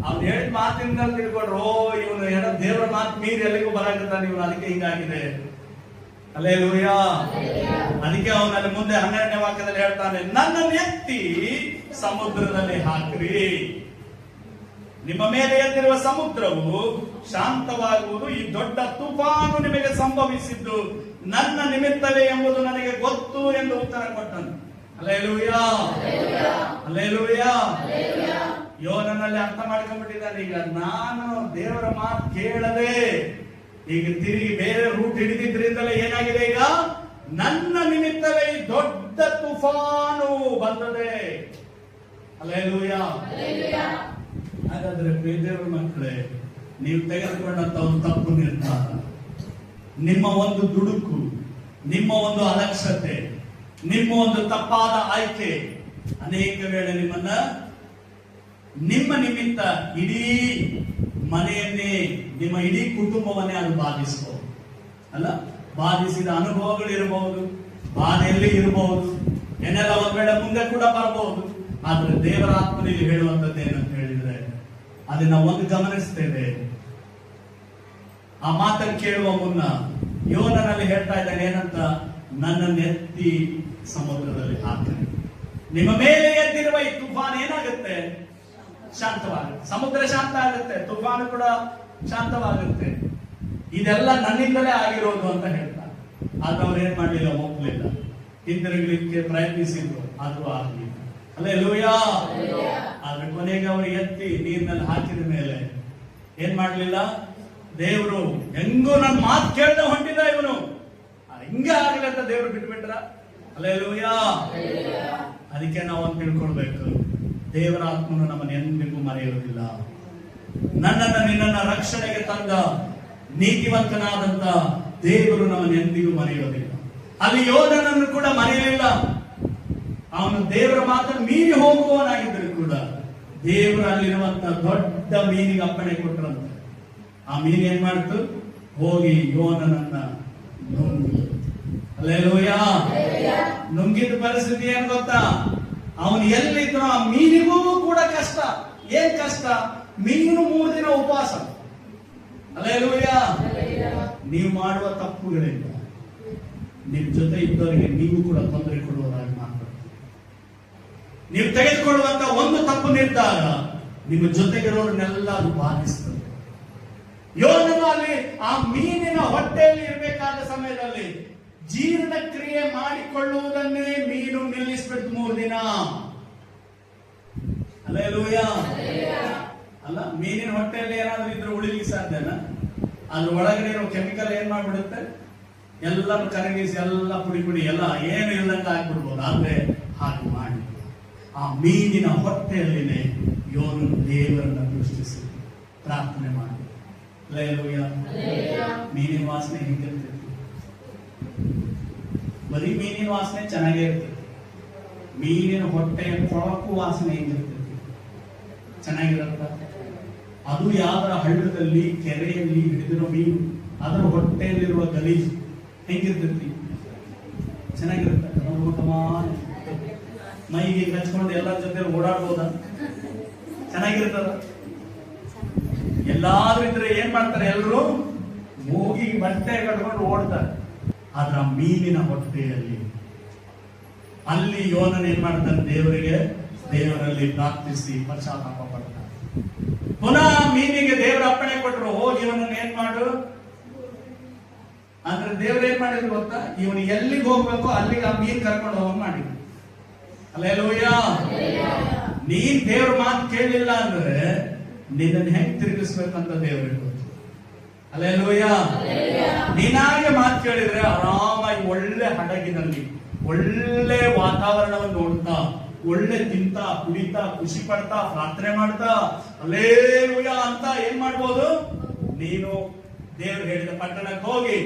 ಅವ್ನು ಹೇಳಿದ ಮಾತಿನಿಂದ ತಿಳ್ಕೊಂಡ್ರು, ಇವನು ಏನೋ ದೇವರ ಮಾತು ಮೀರಿ ಎಲ್ಲಿಗೂ ಬರಾಕತ್ತಾನೆ ಇವನು, ಅದಕ್ಕೆ ಹಿಂಗಾಗಿದೆ. ಹಲ್ಲೆಲೂಯಾ. ಅದಕ್ಕೆ ಅವನಲ್ಲಿ ಮುಂದೆ 12ನೇ ವಾಕ್ಯದಲ್ಲಿ ಹೇಳ್ತಾನೆ, ನನ್ನನ್ನು ಎತ್ತಿ ಸಮುದ್ರದಲ್ಲಿ ಹಾಕ್ರಿ, ನಿಮ್ಮ ಮೇಲೆ ಎದ್ದಿರುವ ಸಮುದ್ರವು ಶಾಂತವಾಗುವುದು, ಈ ದೊಡ್ಡ ತುಫಾನು ನಿಮಗೆ ಸಂಭವಿಸಿದ್ದು ನನ್ನ ನಿಮಿತ್ತವೇ ಎಂಬುದು ನನಗೆ ಗೊತ್ತು ಎಂದು ಉತ್ತರ ಕೊಟ್ಟನು. Hallelujah, hallelujah. ಯೋನನಲ್ಲಿ ಅರ್ಥ ಮಾಡ್ಕೊಂಡ್ಬಿಟ್ಟಿದ್ದಾನೆ, ಈಗ ನಾನು ದೇವರ ಮಾತು ಕೇಳದೆ ಈಗ ತಿರುಗಿ ಬೇರೆ ರೂಟ್ ಹಿಡಿದಿದ್ರಿಂದಲೇ ಏನಾಗಿದೆ, ಈಗ ನನ್ನ ನಿಮಿತ್ತವೇ ಈ ದೊಡ್ಡ ತುಫಾನು ಬಂದದೆ. ಹಲ್ಲೆಲೂಯಾ. ಹಾಗಾದ್ರೆ ದೇವರ ಮಕ್ಕಳೇ, ನೀವು ತೆಗೆದುಕೊಂಡಂತ ಒಂದು ತಪ್ಪು ನಿರ್ಧಾರ, ನಿಮ್ಮ ಒಂದು ದುಡುಕು, ನಿಮ್ಮ ಒಂದು ಅಲಕ್ಷ್ಯತೆ, ನಿಮ್ಮ ಒಂದು ತಪ್ಪಾದ ಆಯ್ಕೆ ಅನೇಕ ವೇಳೆ ನಿಮ್ಮ ನಿಮಿತ್ತ ಇಡೀ ಮನೆಯನ್ನೇ, ನಿಮ್ಮ ಇಡೀ ಕುಟುಂಬವನ್ನೇ ಅದು ಬಾಧಿಸಬಹುದು ಅಲ್ಲ. ಬಾಧಿಸಿದ ಅನುಭವಗಳು ಇರಬಹುದು, ಬಾಧೆಯಲ್ಲಿ ಇರಬಹುದು, ಏನೆಲ್ಲ ಒಂದ್ ವೇಳೆ ಮುಂದೆ ಕೂಡ ಬರಬಹುದು. ಆದ್ರೆ ದೇವರ ಆತ್ಮನಿಗೆ ಹೇಳುವಂತದ್ದು ಏನಂತ ಹೇಳಿದ್ರೆ, ಅದನ್ನ ಒಂದು ಗಮನಿಸ್ತೇವೆ. ಆ ಮಾತನ್ನು ಕೇಳುವ ಮುನ್ನ ಯೋನನಲ್ಲಿ ಹೇಳ್ತಾ ಇದ್ದಾನೆ ಏನಂತ, ನನ್ನನ್ನು ಎತ್ತಿ ಸಮುದ್ರದಲ್ಲಿ ಹಾಕ್ತಾನೆ. ನಿಮ್ಮ ಮೇಲೆ ಎದ್ದಿರುವ ಈ ತುಫಾನ್ ಏನಾಗುತ್ತೆ, ಶಾಂತವಾಗುತ್ತೆ. ಸಮುದ್ರ ಶಾಂತ ಆಗುತ್ತೆ, ತುಫಾನು ಕೂಡ ಶಾಂತವಾಗುತ್ತೆ. ಇದೆಲ್ಲ ನನ್ನಿಂದಲೇ ಆಗಿರೋದು ಅಂತ ಹೇಳ್ತಾರೆ. ಆದ್ರೆ ಅವ್ರು ಏನ್ ಮಾಡ್ಲಿಲ್ಲ, ಒಪ್ಪಲಿಲ್ಲ, ಹಿಂದಿರುಗಲಿಕ್ಕೆ ಪ್ರಯತ್ನಿಸಿದ್ರು, ಆದ್ರೂ ಆಗ್ಲಿಲ್ಲ. ಹಲ್ಲೆಲೂಯಾ. ಆದ್ರೆ ಕೊನೆಗೆ ಅವರು ಎತ್ತಿ ನೀರಿನಲ್ಲಿ ಹಾಕಿದ ಮೇಲೆ ಏನ್ ಮಾಡ್ಲಿಲ್ಲ, ದೇವರು ಹೆಂಗೂ ನನ್ನ ಮಾತು ಕೇಳ್ದ ಹೊಂಟಿದ ಇವನು, ಹಿಂಗೆ ಆಗಲಿ ಅಂತ ದೇವರು ಬಿಟ್ಬಿಟ್ರ. ಹಲ್ಲೆಲೂಯಾ. ಅದಕ್ಕೆ ನಾವು ಒಂದು ತಿಳ್ಕೊಳ್ಬೇಕು, ದೇವರ ಆತ್ಮನು ನಮ್ಮನ್ನು ಎಂದಿಗೂ ಮರೆಯುವುದಿಲ್ಲ. ನನ್ನನ್ನ ನಿನ್ನನ್ನ ರಕ್ಷಣೆಗೆ ತಂದ ನೀತಿವಂತನಾದಂತ ದೇವರು ನಮ್ಮನ್ನು ಎಂದಿಗೂ ಮರೆಯುವುದಿಲ್ಲ. ಅಲ್ಲಿ ಯೋಧನನ್ನು ಕೂಡ ಮರೆಯಲಿಲ್ಲ. ಅವನು ದೇವರ ಮಾತನ್ನು ಮೀರಿ ಹೋಗುವವನಾಗಿದ್ದರೂ ಕೂಡ ದೇವರು ಅಲ್ಲಿರುವಂತ ದೊಡ್ಡ ಮೀನಿಗೆ ಅಪ್ಪಣೆ ಕೊಟ್ಟರಂತೆ. ಆ ಮೀನು ಏನ್ ಮಾಡ್ತು, ಹೋಗಿ ಯೋನನನ್ನ ನುಂಗಿತು. ಹಲ್ಲೆಲೂಯಾ. ನುಂಗಿದ ಪರಿಸ್ಥಿತಿ ಏನ್ ಗೊತ್ತಾ, ಅವನು ಎಲ್ಲಿದ್ರು ಆ ಮೀನಿಗೂ ಕೂಡ ಕಷ್ಟ. ಏನ್ ಕಷ್ಟ? ಮೀನು 3 ದಿನ ಉಪವಾಸ. ಹಲ್ಲೆಲೂಯಾ. ನೀವು ಮಾಡುವ ತಪ್ಪುಗಳಿಂದ ನಿಮ್ ಜೊತೆ ಇದ್ದವರಿಗೆ ನೀವು ಕೂಡ ತೊಂದರೆ ಕೊಡುವುದಾಗಿ ಮಾತಾಡ್ತೀವಿ. ನೀವು ತೆಗೆದುಕೊಳ್ಳುವಂತ ಒಂದು ತಪ್ಪು ನಿರ್ಧಾರ ನಿಮ್ಮ ಜೊತೆಗಿರೋರನ್ನೆಲ್ಲ ಅದು ಬಾಧಿಸ್ತದೆ. ಯೋನನು ಅಲ್ಲಿ ಆ ಮೀನಿನ ಹೊಟ್ಟೆಯಲ್ಲಿ ಇರಬೇಕಾದ ಸಮಯದಲ್ಲಿ ಜೀರ್ಣ ಕ್ರಿಯೆ ಮಾಡಿಕೊಳ್ಳುವುದನ್ನೇ ಮೀನು ನಿಲ್ಲಿಸ್ಬಿಟ್ಟು 3 ದಿನ. ಹಲ್ಲೆಲೂಯಾ. ಅಲ್ಲ, ಮೀನಿನ ಹೊಟ್ಟೆಯಲ್ಲಿ ಏನಾದ್ರೂ ಇದ್ರೆ ಉಳಿಲಿಕ್ಕೆ ಸಾಧ್ಯನಾ? ಅದ್ರ ಒಳಗಡೆ ಇರೋ ಕೆಮಿಕಲ್ ಏನ್ ಮಾಡ್ಬಿಡುತ್ತೆ, ಎಲ್ಲರೂ ಕರಗಿಸಿ ಎಲ್ಲ ಪುಡಿ ಪುಡಿ ಎಲ್ಲ ಏನು ಇಲ್ಲದಂಗ ಆಗ್ಬಿಡ್ಬೋದು. ಆದ್ರೆ ಹಾಗೆ ಮಾಡಿ ಆ ಮೀನಿನ ಹೊಟ್ಟೆಯಲ್ಲಿನೇ ಯೋನನು ದೇವರನ್ನ ದೃಷ್ಟಿಸಿ ಪ್ರಾರ್ಥನೆ ಮಾಡಿ. ಹಲ್ಲೆಲೂಯಾ. ಮೀನಿನ ವಾಸನೆ ಹೇಗಿರ್ತೈತಿ? ಬರೀ ಮೀನಿನ ವಾಸನೆ ಚೆನ್ನಾಗೇ ಇರ್ತೈತಿ. ಮೀನಿನ ಹೊಟ್ಟೆಯ ಕೊಳಕು ವಾಸನೆ ಹೇಗಿರ್ತೈತಿ? ಚೆನ್ನಾಗಿರತ್ತ. ಅದು ಯಾವ್ದರ ಹಳ್ಳದಲ್ಲಿ ಕೆರೆಯಲ್ಲಿ ಹಿಡಿದಿರೋ ಮೀನು ಅದ್ರ ಹೊಟ್ಟೆಯಲ್ಲಿರುವ ಗಲೀಜು ಹೆಂಗಿರ್ತೈತಿ? ಚೆನ್ನಾಗಿರುತ್ತೆ. ಮೈಗೆ ಹಚ್ಕೊಂಡು ಎಲ್ಲರ ಜೊತೆ ಓಡಾಡ್ಬೋದ? ಚೆನ್ನಾಗಿರ್ತದ? ಎಲ್ಲಾದ್ರೂ ಇದ್ರೆ ಏನ್ ಮಾಡ್ತಾರೆ? ಎಲ್ಲರೂ ಮೂಗಿಗೆ ಬಟ್ಟೆ ಕಟ್ಕೊಂಡು ಓಡ್ತಾರೆ. ಆದ್ರ ಮೀನಿನ ಹೊಟ್ಟೆಯಲ್ಲಿ ಅಲ್ಲಿ ಯೋನನ್ ಏನ್ ಮಾಡ್ತಾನೆ? ದೇವರಲ್ಲಿ ಪ್ರಾರ್ಥಿಸಿ ಪಶ್ಚಾತ್ತಾಪ ಪಡ್ತಾನೆ. ಪುನಃ ಮೀನಿಗೆ ದೇವರ ಅಪ್ಪಣೆ ಕೊಟ್ಟರು, ಹೋಗಿ ಇವನನ್ನು ಏನ್ ಮಾಡು ಅಂದ್ರೆ ದೇವ್ರ ಏನ್ ಮಾಡಿದ್ರು ಗೊತ್ತಾ? ಇವನು ಎಲ್ಲಿಗೆ ಹೋಗ್ಬೇಕು ಅಲ್ಲಿಗೆ ಆ ಮೀನ್ ಕರ್ಕೊಂಡು ಹೋಗಿ ಮಾಡಿದ್ರು. ಹಲ್ಲೆಲೂಯಾ. ನೀನ್ ದೇವ್ರ ಮಾತು ಕೇಳಲಿಲ್ಲ ಅಂದ್ರೆ ನಿನ್ನನ್ನು ಹೆಂಗ್ ತಿರುಗಿಸ್ಬೇಕಂತ ದೇವ್ರಿಗೆ ಗೊತ್ತು. ಹಲ್ಲೆಲೂಯಾ. ನೀನಾಗೆ ಮಾತು ಕೇಳಿದ್ರೆ ಆರಾಮಾಗಿ ಒಳ್ಳೆ ಹಡಗಿನಲ್ಲಿ ಒಳ್ಳೆ ವಾತಾವರಣವನ್ನು ನೋಡ್ತಾ, ಒಳ್ಳೆ ತಿಂತಾ ಕುಡಿತಾ ಖುಷಿ ಪಡ್ತಾ ಪ್ರಾರ್ಥನೆ ಮಾಡ್ತಾ ಹಲ್ಲೆಲೂಯಾ ಅಂತ ಏನ್ ಮಾಡ್ಬೋದು? ನೀನು ದೇವ್ರು ಹೇಳಿದ ಪಟ್ಟಣಕ್ಕೆ ಹೋಗಿ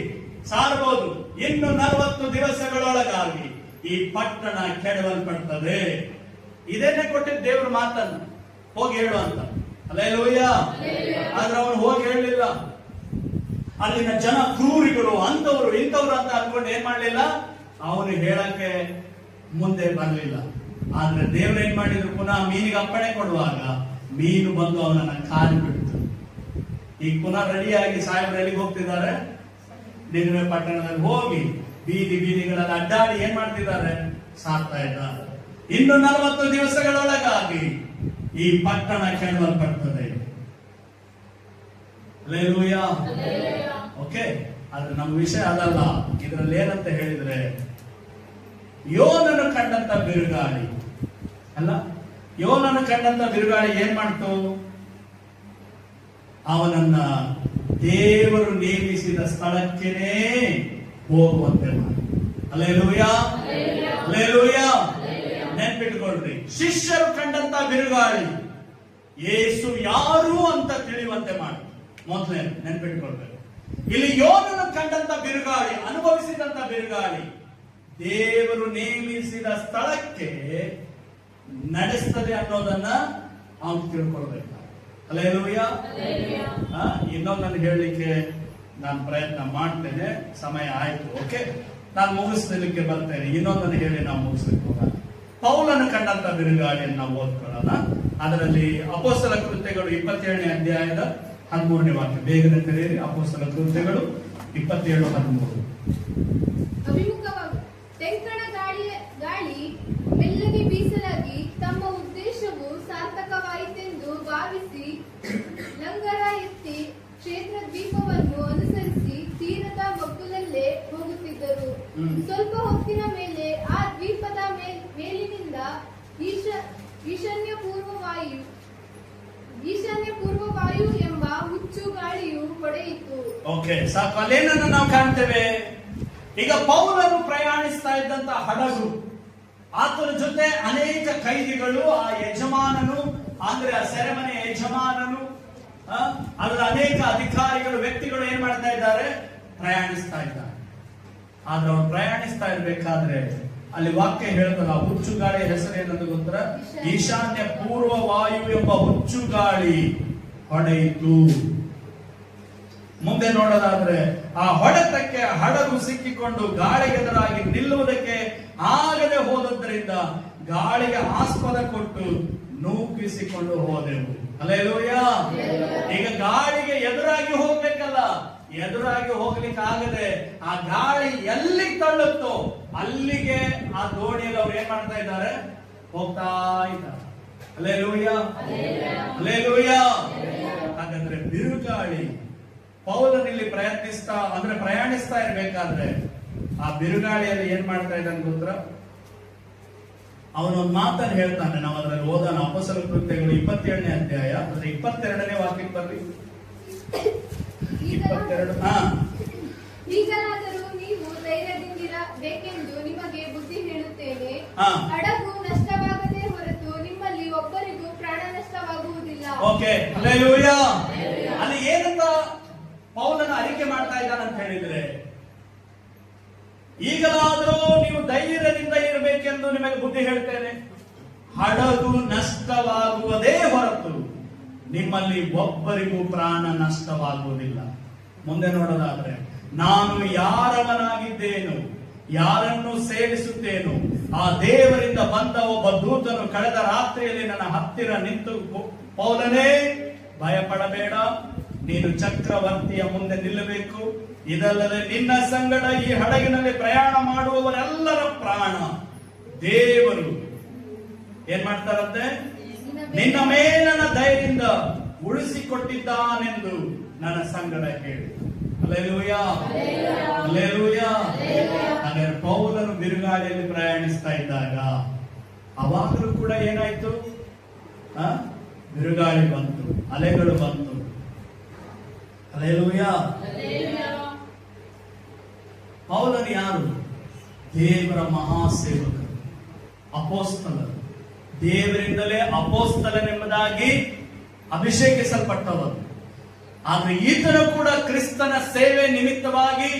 ಸಾರಬಹುದು. ಇನ್ನು 40 ದಿವಸಗಳೊಳಗಾಗಿ ಈ ಪಟ್ಟಣ ಕೆಡವಲ್ಪಡ್ತದೆ. ಇದನ್ನೇ ಕೊಟ್ಟಿದ್ದ ದೇವ್ರ ಮಾತನ್ನ ಹೋಗಿ ಹೇಳು ಅಂತ. ಹಲ್ಲೆಲೂಯಾ. ಆದ್ರೆ ಅವನು ಹೋಗಿ ಹೇಳಲಿಲ್ಲ. ಅಲ್ಲಿನ ಜನ ಕ್ರೂರಿಗಳು, ಅಂತವರು ಇಂಥವ್ರು ಅಂತ ಅನ್ಕೊಂಡು ಏನ್ ಮಾಡ್ಲಿಲ್ಲ, ಅವನು ಹೇಳಕ್ಕೆ ಮುಂದೆ ಬರಲಿಲ್ಲ. ಆದ್ರೆ ದೇವ್ರು ಏನ್ ಮಾಡಿದ್ರು? ಪುನಃ ಮೀನಿಗೆ ಅಪ್ಪಣೆ ಕೊಡುವಾಗ ಮೀನು ಬಂದು ಅವನನ್ನ ಕಾಲಿ ಬಿಡ್ತು. ಈಗ ಪುನಃ ರೆಡಿಯಾಗಿ ಸಾಹೇಬ್ರು ಎಲ್ಲಿಗೆ ಹೋಗ್ತಿದ್ದಾರೆ? ನಿನ್ನೆ ಪಟ್ಟಣದಲ್ಲಿ ಹೋಗಿ ಬೀದಿಗಳಲ್ಲಿ ಅಡ್ಡಾಡಿ ಏನ್ ಮಾಡ್ತಿದ್ದಾರೆ? ಸಾಕ್ತಾ ಇದ್ದಾರೆ. ಇನ್ನು 40 ದಿವಸಗಳೊಳಗಾಗಿ ಈ ಪಟ್ಟಣ ಕೆಡವಲ್ಪಡ್ತದೆ. ಹಲ್ಲೆಲೂಯಾ. ಓಕೆ, ಆದ್ರೆ ನಮ್ಮ ವಿಷಯ ಅದಲ್ಲ. ಇದರಲ್ಲಿ ಏನಂತ ಹೇಳಿದ್ರೆ, ಯೋನನು ಕಂಡಂತ ಬಿರುಗಾಳಿ ಅಲ್ಲ, ಯೋನನು ಕಂಡಂತ ಬಿರುಗಾಳಿ ಏನ್ ಮಾಡ್ತು? ಅವನನ್ನ ದೇವರು ನೇಮಿಸಿದ ಸ್ಥಳಕ್ಕೇನೆ ಹೋಗುವಂತೆ ಮಾಡಿ. ಹಲ್ಲೆಲೂಯಾ. ಹಲ್ಲೆಲೂಯಾ. ನೆನ್ಪಿಟ್ಕೊಳ್ರಿ, ಶಿಷ್ಯರು ಕಂಡಂತ ಬಿರುಗಾಳಿ ಯೇಸು ಯಾರು ಅಂತ ತಿಳಿಯುವಂತೆ ಮಾಡಿ. ಮೊದಲೇ ನೆನ್ಪಿಟ್ಕೊಳ್ಬೇಕು. ಇಲ್ಲಿ ಯೋನನು ಕಂಡಂತ ಬಿರುಗಾಳಿ, ಅನುಭವಿಸಿದಂತ ಬಿರುಗಾಳಿ ದೇವರು ನೇಮಿಸಿದ ಸ್ಥಳಕ್ಕೆ ನಡೆಸ್ತದೆ ಅನ್ನೋದನ್ನ ಅವನು ತಿಳ್ಕೊಳ್ಬೇಕು. ಹಲ್ಲೆಲೂಯಾ. ಇನ್ನೊಂದನ್ನು ಹೇಳಲಿಕ್ಕೆ ನಾನು ಪ್ರಯತ್ನ ಮಾಡ್ತೇನೆ. ಸಮಯ ಆಯ್ತು. ಓಕೆ, ನಾನು ಮುಗಿಸ್ಲಿಕ್ಕೆ ಬರ್ತೇನೆ. ಇನ್ನೊಂದನ್ನು ಹೇಳಿ ನಾವು ಮುಗಿಸ್ಲಿಕ್ಕೆ ಹೋಗೋಣ. ಪೌಲನು ಕಂಡಂತ ಬಿರುಗಾಳಿಯನ್ನು ನಾವು ಓದ್ಕೊಳ್ಳೋಣ. ಅದರಲ್ಲಿ ಅಪೊಸ್ತಲ ಕೃತ್ಯಗಳು 27ನೇ ಅಧ್ಯಾಯದ 13ನೇ ವಾಕ್ಯ. ಬೇಗನೆ ತೆರೆಯಿರಿ. ಅಪೊಸ್ತಲ ಕೃತ್ಯಗಳು 27:13. ತೆಂಕಣ ಗಾಳಿ ಮೆಲ್ಲಗೆ ಬೀಸಲಾಗಿ ತಮ್ಮ ಉದ್ದೇಶವು ಸಾರ್ಥಕವಾಯಿತೆಂದು ಭಾವಿಸಿ ಲಂಗರ ಎತ್ತಿ ಕ್ಷೇತ್ರ ದ್ವೀಪವನ್ನು ಅನುಸರಿಸಿ ತೀರದ ಮಗ್ಗುಲಲ್ಲೇ ಹೋಗುತ್ತಿದ್ದರು. ಸ್ವಲ್ಪ ಹೊತ್ತಿನ ಮೇಲೆ ಆ ದ್ವೀಪದ ಮೇಲಿನಿಂದ ಈಶಾನ್ಯ ಪೂರ್ವ ವಾಯು ಎಂಬ ಹುಚ್ಚು ಗಾಳಿಯು ಹೊಡೆಯಿತು. ಓಕೆ, ಸಾಕು. ಅಲ್ಲೇನನ್ನು ನಾವು ಕಾಣ್ತೇವೆ? ಈಗ ಪೌಲನು ಪ್ರಯಾಣಿಸ್ತಾ ಇದ್ದಂತ ಹಡಗು, ಆತನ ಜೊತೆ ಅನೇಕ ಖೈದಿಗಳು, ಆ ಯಜಮಾನನು ಅಂದ್ರೆ ಆ ಸೆರೆಮನೆ ಯಜಮಾನನು, ಅದರ ಅನೇಕ ಅಧಿಕಾರಿಗಳು, ವ್ಯಕ್ತಿಗಳು ಏನ್ ಮಾಡ್ತಾ ಇದ್ದಾರೆ? ಪ್ರಯಾಣಿಸ್ತಾ ಇದ್ದಾರೆ. ಆದ್ರೆ ಅವ್ರು ಪ್ರಯಾಣಿಸ್ತಾ ಇರ್ಬೇಕಾದ್ರೆ ಅಲ್ಲಿ ವಾಕ್ಯ ಹೇಳ್ತಲ್ಲ, ಹುಚ್ಚು ಗಾಳಿಯ ಹೆಸರು ಏನಂತ ಗೊತ್ತರ? ಈಶಾನ್ಯ ಪೂರ್ವ ವಾಯು ಎಂಬ ಹುಚ್ಚು ಗಾಳಿ ಹೊಡೆಯಿತು. ಮುಂದೆ ನೋಡೋದಾದ್ರೆ ಆ ಹೊಡೆತಕ್ಕೆ ಹಡಗು ಸಿಕ್ಕಿಕೊಂಡು ಗಾಳಿಗೆದುರಾಗಿ ನಿಲ್ಲುವುದಕ್ಕೆ ಆಗದೆ ಹೋದದ್ರಿಂದ ಗಾಳಿಗೆ ಆಸ್ಪದ ಕೊಟ್ಟು ನೂಕಿಸಿಕೊಂಡು ಹೋದೆವು. ಹಲ್ಲೆಲೂಯಾ. ಈಗ ಗಾಳಿಗೆ ಎದುರಾಗಿ ಹೋಗ್ಬೇಕಲ್ಲ, ಎದುರಾಗಿ ಹೋಗ್ಲಿಕ್ಕೆ ಆಗದೆ ಆ ಗಾಳಿ ಎಲ್ಲಿಗೆ ತಳ್ಳುತ್ತೋ ಅಲ್ಲಿಗೆ ಆ ದೋಣಿಯಲ್ಲಿ ಅವ್ರು ಏನ್ ಮಾಡ್ತಾ ಇದ್ದಾರೆ? ಹೋಗ್ತಾ ಇದ್ದಾರೆ. ಹಲ್ಲೆಲೂಯಾ. ಹಲ್ಲೆಲೂಯಾ. ಹಾಗಾದ್ರೆ ಬಿರುಗಾಳಿ ಪೌಲನಲ್ಲಿ ಪ್ರಯಾಣಿಸ್ತಾ ಇರ್ಬೇಕಾದ್ರೆ ಆ ಬಿರುಗಾಳಿಯಲ್ಲಿ ಏನ್ ಮಾಡ್ತಾ ಇದ್ದಾನೆ ಗೊತ್ತಾ? ಅವನೊಂದು ಮಾತನ್ನು ಹೇಳ್ತಾನೆ. ನಾವು ಅದರಲ್ಲಿ ಓದೋಣ. ಅಪೊಸ್ತಲ ಕೃತ್ಯಗಳು 27ನೇ ಅಧ್ಯಾಯ ಅಂದ್ರೆ 22ನೇ ವಾಕ್ಯಕ್ಕೆ ಬರ್ರಿ. 22. ಈಗಲಾದರೂ ನೀವು ಧೈರ್ಯದಿಂದಿರಬೇಕೆಂದು ನಿಮಗೆ ಬುದ್ಧಿ ಹೇಳುತ್ತೇನೆ. ಹಾ. ಹಡಗು ನಷ್ಟವಾಗದೆ ಹೊರತು ನಿಮ್ಮಲ್ಲಿ ಒಬ್ಬರಿಗೂ ಪ್ರಾಣ ನಷ್ಟವಾಗುವುದಿಲ್ಲ. Okay, hallelujah. ಅಲ್ಲಿ ಏನಂತ ಪೌಲನ ಅರಿಕೆ ಮಾಡ್ತಾ ಇದ್ದಾನೆ ಅಂತ ಹೇಳಿದ್ರೆ, ಈಗಲಾದರೂ ನೀವು ಧೈರ್ಯದಿಂದ ಇರಬೇಕೆಂದು ನಿಮಗೆ ಬುದ್ಧಿ ಹೇಳ್ತೇನೆ. ಹಡಗು ನಷ್ಟವಾಗುವುದೇ ಹೊರತು ನಿಮ್ಮಲ್ಲಿ ಒಬ್ಬರಿಗೂ ಪ್ರಾಣ ನಷ್ಟವಾಗುವುದಿಲ್ಲ. ಮುಂದೆ ನೋಡೋದಾದ್ರೆ, ನಾನು ಯಾರವನಾಗಿದ್ದೇನು, ಯಾರನ್ನು ಸೇವಿಸುತ್ತೇನು, ಆ ದೇವರಿಂದ ಬಂದ ಒಬ್ಬ ದೂತನು ಕಳೆದ ರಾತ್ರಿಯಲ್ಲಿ ನನ್ನ ಹತ್ತಿರ ನಿಂತು, ಪೌಲನೇ ಭಯಪಡಬೇಡ, ನೀನು ಚಕ್ರವರ್ತಿಯ ಮುಂದೆ ನಿಲ್ಲಬೇಕು. ಇದಲ್ಲದೆ ನಿನ್ನ ಸಂಗಡ ಈ ಹಡಗಿನಲ್ಲಿ ಪ್ರಯಾಣ ಮಾಡುವವರೆಲ್ಲರ ಪ್ರಾಣ ದೇವರು ಏನ್ ಮಾಡ್ತಾರಂತೆ, ನಿನ್ನ ಮೇಲನ ದಯೆಯಿಂದ ಉಳಿಸಿಕೊಟ್ಟಿದ್ದಾನೆಂದು ನನ್ನ ಸಂಗಡ ಹೇಳಿ. Hallelujah, hallelujah. ಹಾಗಾದ್ರೆ ಪೌಲನು ಬಿರುಗಾಳಿಯಲ್ಲಿ ಪ್ರಯಾಣಿಸ್ತಾ ಇದ್ದಾಗ ಅವಾಗಲೂ ಕೂಡ ಏನಾಯ್ತು? ಬಿರುಗಾಳಿ ಬಂತು, ಅಲೆಗಳು ಬಂತು. ಹಲ್ಲೆಲೂಯಾ. ಪೌಲನು ಯಾರು? ದೇವರ ಮಹಾಸೇವಕರು, ಅಪೋಸ್ತಲರು. ದೇವರಿಂದಲೇ ಅಪೋಸ್ತಲನೆಂಬುದಾಗಿ ಅಭಿಷೇಕಿಸಲ್ಪಟ್ಟವರು. ಆದ್ರೆ ಈತನು ಕೂಡ ಕ್ರಿಸ್ತನ ಸೇವೆ ನಿಮಿತ್ತವಾಗಿ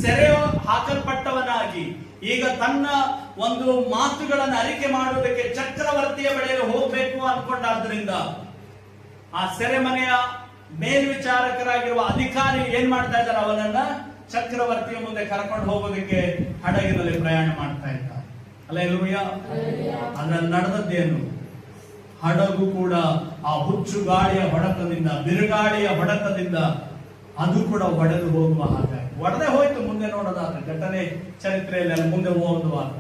ಸೆರೆ ಹಾಕಲ್ಪಟ್ಟವನಾಗಿ ಈಗ ತನ್ನ ಒಂದು ಮಾತುಗಳನ್ನು ಅರಿಕೆ ಮಾಡುವುದಕ್ಕೆ ಚಕ್ರವರ್ತಿಯ ಬಳಿಗೆ ಹೋಗಬೇಕು ಅನ್ಕೊಂಡಾದ್ರಿಂದ ಆ ಸೆರೆಮನೆಯ ಮೇಲ್ವಿಚಾರಕರಾಗಿರುವ ಅಧಿಕಾರಿ ಏನ್ ಮಾಡ್ತಾ ಇದ್ದಾರೆ, ಅವನನ್ನ ಚಕ್ರವರ್ತಿಯ ಮುಂದೆ ಕರ್ಕೊಂಡು ಹೋಗೋದಕ್ಕೆ ಹಡಗಿನಲ್ಲಿ ಪ್ರಯಾಣ ಮಾಡ್ತಾ ಇದ್ದಾರೆ. ಹಲ್ಲೆಲೂಯಾ. ಅದ್ರಲ್ಲಿ ನಡೆದದ್ದೇನು? ಹಡಗು ಕೂಡ ಆ ಹುಚ್ಚು ಗಾಳಿಯ ಹೊಡೆತದಿಂದ, ಬಿರುಗಾಳಿಯ ಹೊಡೆತದಿಂದ ಅದು ಕೂಡ ಒಡೆದು ಹೋಗುವ ಹಾಗೆ ಒಡೆದೇ ಹೋಯ್ತು. ಮುಂದೆ ನೋಡೋದಾದ್ರೆ ಘಟನೆ ಚರಿತ್ರೆಯಲ್ಲಿ ಅಲ್ಲಿ ಮುಂದೆ ಓದುವಾಗ,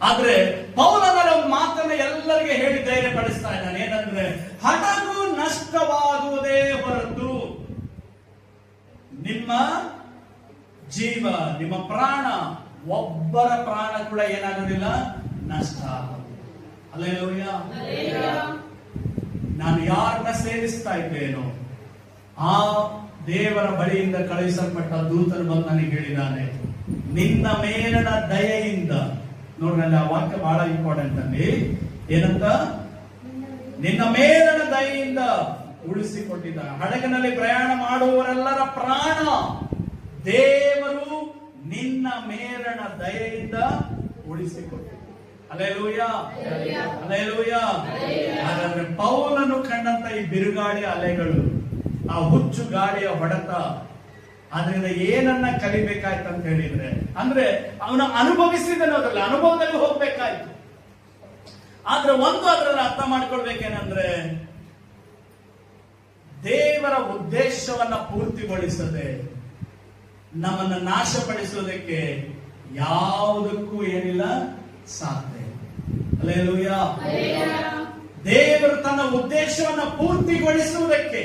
ಆದ್ರೆ ಪೌಲನರ ಮಾತನ್ನ ಎಲ್ಲರಿಗೆ ಹೇಳಿ ಧೈರ್ಯ ಪಡಿಸ್ತಾ ಇದ್ದಾನೆ. ಏನಂದ್ರೆ, ಹಡಗು ನಷ್ಟವಾಗುವುದೇ ಹೊರತು ನಿಮ್ಮ ಜೀವ, ನಿಮ್ಮ ಪ್ರಾಣ, ಒಬ್ಬರ ಪ್ರಾಣ ಕೂಡ ಏನಾಗೋದಿಲ್ಲ, ನಷ್ಟ ಆಗೋದಿಲ್ಲ. ಹಲ್ಲೆಲೂಯಾ. ನಾನು ಯಾರನ್ನ ಸೇವಿಸ್ತಾ ಇದ್ದೇನೋ ಆ ದೇವರ ಬಳಿಯಿಂದ ಕಳುಹಿಸಲ್ಪಟ್ಟ ದೂತನು ಬಂದು ನನಗೆ ಹೇಳಿದ್ದಾನೆ, ನಿನ್ನ ಮೇಲನ ದಯೆಯಿಂದ. ನೋಡ್ರಿ, ಆ ವಾಕ್ಯ ಬಹಳ ಇಂಪಾರ್ಟೆಂಟ್ ಅಲ್ಲಿ. ಏನಂತ? ನಿನ್ನ ಮೇಲನ ದಯೆಯಿಂದ ಉಳಿಸಿಕೊಟ್ಟಿದ್ದಾನೆ. ಹಡಗಿನಲ್ಲಿ ಪ್ರಯಾಣ ಮಾಡುವವರೆಲ್ಲರ ಪ್ರಾಣ ದೇವರು ನಿನ್ನ ಮೇಲನ ದಯೆಯಿಂದ ಉಳಿಸಿಕೊಟ್ಟಿದ್ದಾನೆ. Hallelujah, hallelujah. ಹಾಗಾದ್ರೆ ಪೌಲನು ಕಂಡಂತ ಈ ಬಿರುಗಾಳಿ ಅಲೆಗಳು, ಆ ಹುಚ್ಚು ಗಾಳಿಯ ಹೊಡೆತ, ಅದರಿಂದ ಏನನ್ನ ಕಲಿಬೇಕಾಯ್ತು ಅಂತ ಹೇಳಿದ್ರೆ, ಅಂದ್ರೆ ಅವನು ಅನುಭವಿಸಿದನೋದ್ರಲ್ಲಿ ಅನುಭವದಲ್ಲಿ ಹೋಗ್ಬೇಕಾಯ್ತು. ಆದ್ರೆ ಒಂದು ಅದರಲ್ಲಿ ಅರ್ಥ ಮಾಡ್ಕೊಳ್ಬೇಕೇನಂದ್ರೆ, ದೇವರ ಉದ್ದೇಶವನ್ನ ಪೂರ್ತಿಗೊಳಿಸದೆ ನಮ್ಮನ್ನ ನಾಶಪಡಿಸುವುದಕ್ಕೆ ಯಾವುದಕ್ಕೂ ಏನಿಲ್ಲ ಸಾಧ್ಯ. ಹಲ್ಲೆಲೂಯಾ. ದೇವರು ತನ್ನ ಉದ್ದೇಶವನ್ನ ಪೂರ್ತಿಗೊಳಿಸುವುದಕ್ಕೆ,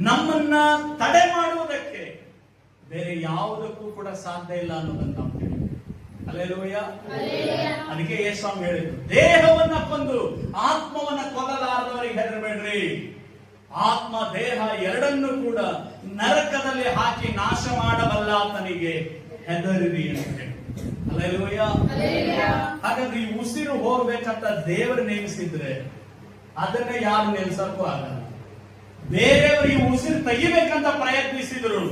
ನಮ್ಮನ್ನ ತಡೆ ಮಾಡುವುದಕ್ಕೆ ಬೇರೆ ಯಾವುದಕ್ಕೂ ಕೂಡ ಸಾಧ್ಯ ಇಲ್ಲ ಅನ್ನೋದನ್ನ ನಾವು ತಿಳಿಬೇಕು. ಹಲ್ಲೆಲೂಯಾ. ಅದಕ್ಕೆ ಯೇಸು ಹೇಳಿದ್ರು, ದೇಹವನ್ನ ಕೊಂದು ಆತ್ಮವನ್ನ ಕೊಲ್ಲಲಾರದವರಿಗೆ ಹೆದರಬೇಡ್ರಿ. ಆತ್ಮ ದೇಹ ಎರಡನ್ನೂ ಕೂಡ ನರಕದಲ್ಲಿ ಹಾಕಿ ನಾಶ ಮಾಡಬಲ್ಲ ಆತನಿಗೆ ಹೆದರಿರಿ ಅಂತ ಹೇಳಿ. ಹಲ್ಲೆಲೂಯಾ. ಹಾಗಾದ್ರೆ ಈ ಉಸಿರು ಹೋಗ್ಬೇಕಂತ ದೇವರು ನೇಮಿಸಿದ್ರೆ ಅದನ್ನ ಯಾರು ನಿಲ್ಸಕ್ಕೂ ಆಗಲ್ಲ. ಬೇರೆಯವರು ಈ ಉಸಿರು ತೆಗಿಬೇಕಂತ ಪ್ರಯತ್ನಿಸಿದ್ರು,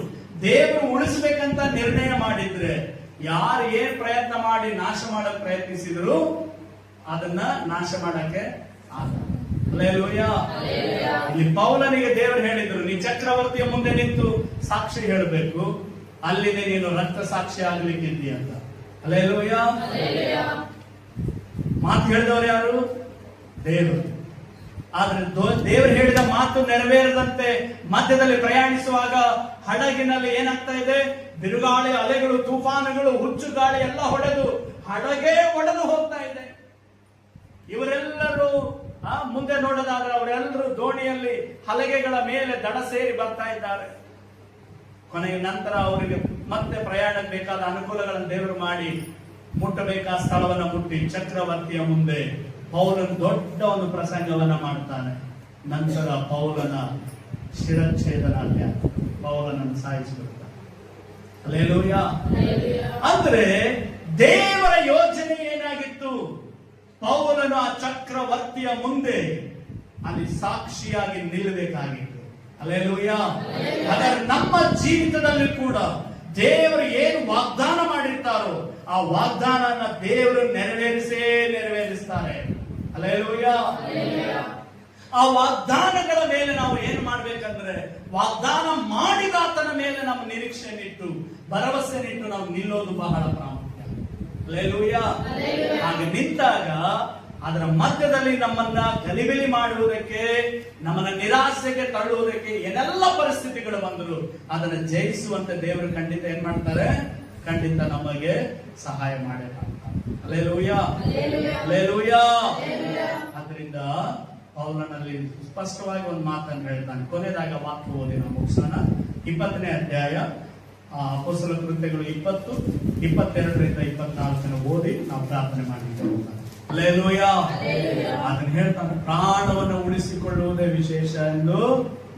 ದೇವರು ಉಳಿಸ್ಬೇಕಂತ ನಿರ್ಣಯ ಮಾಡಿದ್ರೆ ಯಾರು ಏನ್ ಪ್ರಯತ್ನ ಮಾಡಿ ನಾಶ ಮಾಡಕ್ ಪ್ರಯತ್ನಿಸಿದ್ರು ಅದನ್ನ ನಾಶ ಮಾಡಕ್ಕೆ ಆಗಲ್ಲ. ಹಲ್ಲೆಲೂಯಾ. ಇಲ್ಲಿ ಪೌಲನಿಗೆ ದೇವರು ಹೇಳಿದ್ರು, ನೀ ಚಕ್ರವರ್ತಿಯ ಮುಂದೆ ನಿಂತು ಸಾಕ್ಷಿ ಹೇಳಬೇಕು, ಅಲ್ಲಿದೆ ನೀನು ರಕ್ತ ಸಾಕ್ಷಿ ಆಗ್ಲಿಕ್ಕಿದ್ದೀಯ ಅಂತ. ಹಲ್ಲೆಲೂಯಾ. ಮಾತು ಹೇಳಿದವರು ಯಾರು? ದೇವರು. ಆದ್ರೆ ದೇವರು ಹೇಳಿದ ಮಾತು ನೆರವೇರದಂತೆ ಮಧ್ಯದಲ್ಲಿ ಪ್ರಯಾಣಿಸುವಾಗ ಹಡಗಿನಲ್ಲಿ ಏನಾಗ್ತಾ ಇದೆ? ಬಿರುಗಾಳಿ ಅಲೆಗಳು, ತೂಫಾನುಗಳು, ಹುಚ್ಚು ಗಾಳಿ ಎಲ್ಲ ಹೊಡೆದು ಹಡಗೇ ಒಡೆದು ಹೋಗ್ತಾ ಇದೆ. ಇವರೆಲ್ಲರೂ ಮುಂದೆ ನೋಡೋದಾದ್ರೆ ಅವರೆಲ್ಲರೂ ದೋಣಿಯಲ್ಲಿ ಹಲಗೆಗಳ ಮೇಲೆ ದಡ ಸೇರಿ ಬರ್ತಾ ಇದ್ದಾರೆ. ಕೊನೆಯ ನಂತರ ಅವರಿಗೆ ಮತ್ತೆ ಪ್ರಯಾಣಕ್ಕೆ ಬೇಕಾದ ಅನುಕೂಲಗಳನ್ನು ದೇವರು ಮಾಡಿ ಮುಟ್ಟಬೇಕಾದ ಸ್ಥಳವನ್ನ ಮುಟ್ಟಿ ಚಕ್ರವರ್ತಿಯ ಮುಂದೆ ಪೌಲನ ದೊಡ್ಡ ಒಂದು ಪ್ರಸಂಗವನ್ನ ಮಾಡ್ತಾನೆ. ನಂತರ ಪೌಲನ ಶಿರಚ್ಛೇದನ ಅಲ್ಲಿ ಪೌಲನನ್ನು ಸಾಯಿಸಿಬಿಡ್ತಾನೆ. ಹಲ್ಲೆಲೂಯಾ. ಅಂದ್ರೆ ದೇವರ ಯೋಜನೆ ಏನಾಗಿತ್ತು? ಪೌಲನು ಆ ಚಕ್ರವರ್ತಿಯ ಮುಂದೆ ಅಲ್ಲಿ ಸಾಕ್ಷಿಯಾಗಿ ನಿಲ್ಲಬೇಕಾಗಿತ್ತು. ಹಲ್ಲೆಲೂಯಾ. ಹಾಗಾದ್ರೆ ನಮ್ಮ ಜೀವಿತದಲ್ಲಿ ಕೂಡ ದೇವರು ಏನು ವಾಗ್ದಾನ ಮಾಡಿರ್ತಾರೋ ಆ ವಾಗ್ದಾನನ ದೇವರು ನೆರವೇರಿಸ್ತಾರೆ. ಹಲ್ಲೆಲೂಯಾ. ಆ ವಾಗ್ದಾನಗಳ ಮೇಲೆ ನಾವು ಏನ್ ಮಾಡ್ಬೇಕಂದ್ರೆ, ವಾಗ್ದಾನ ಮಾಡಿದ ಆತನ ಮೇಲೆ ನಮ್ಮ ನಿರೀಕ್ಷೆನಿಟ್ಟು ಭರವಸೆನಿಟ್ಟು ನಾವು ನಿಲ್ಲೋದು ಬಹಳ ಪ್ರಾಮುಖ್ಯ. ಹಲ್ಲೆಲೂಯಾ. ಹಾಗೆ ನಿಂತಾಗ ಅದರ ಮಧ್ಯದಲ್ಲಿ ನಮ್ಮನ್ನ ಗಲಿಬಿಲಿ ಮಾಡುವುದಕ್ಕೆ, ನಮ್ಮನ್ನ ನಿರಾಸೆಗೆ ತಳ್ಳುವುದಕ್ಕೆ ಏನೆಲ್ಲ ಪರಿಸ್ಥಿತಿಗಳು ಬಂದರು ಅದನ್ನ ಜಯಿಸುವಂತೆ ದೇವರು ಖಂಡಿತ ಏನ್ ಮಾಡ್ತಾರೆ, ಖಂಡಿತ ನಮಗೆ ಸಹಾಯ ಮಾಡೇ ಮಾಡ್ತಾರೆ. Hallelujah, hallelujah. ಅದರಿಂದ ಪೌಲನಲ್ಲಿ ಸ್ಪಷ್ಟವಾಗಿ ಒಂದು ಮಾತನ್ನು ಹೇಳ್ತಾನೆ. ಕೊನೆಯದಾಗ ವಾಕ್ಯ ಓದಿ ನಾವು ಮುಗಿಸೋಣ. 20ನೇ ಅಧ್ಯಾಯ ಅಪೊಸ್ತಲ ಕೃತ್ಯಗಳು 20, 22ರಿಂದ 24 ಓದಿ ನಾವು ಪ್ರಾರ್ಥನೆ ಮಾಡಿದ್ದೇವೆ. ಹಲ್ಲೆಲೂಯಾ. ಅದನ್ನು ಹೇಳ್ತಾನೆ, ಪ್ರಾಣವನ್ನು ಉಳಿಸಿಕೊಳ್ಳುವುದೇ ವಿಶೇಷ ಎಂದು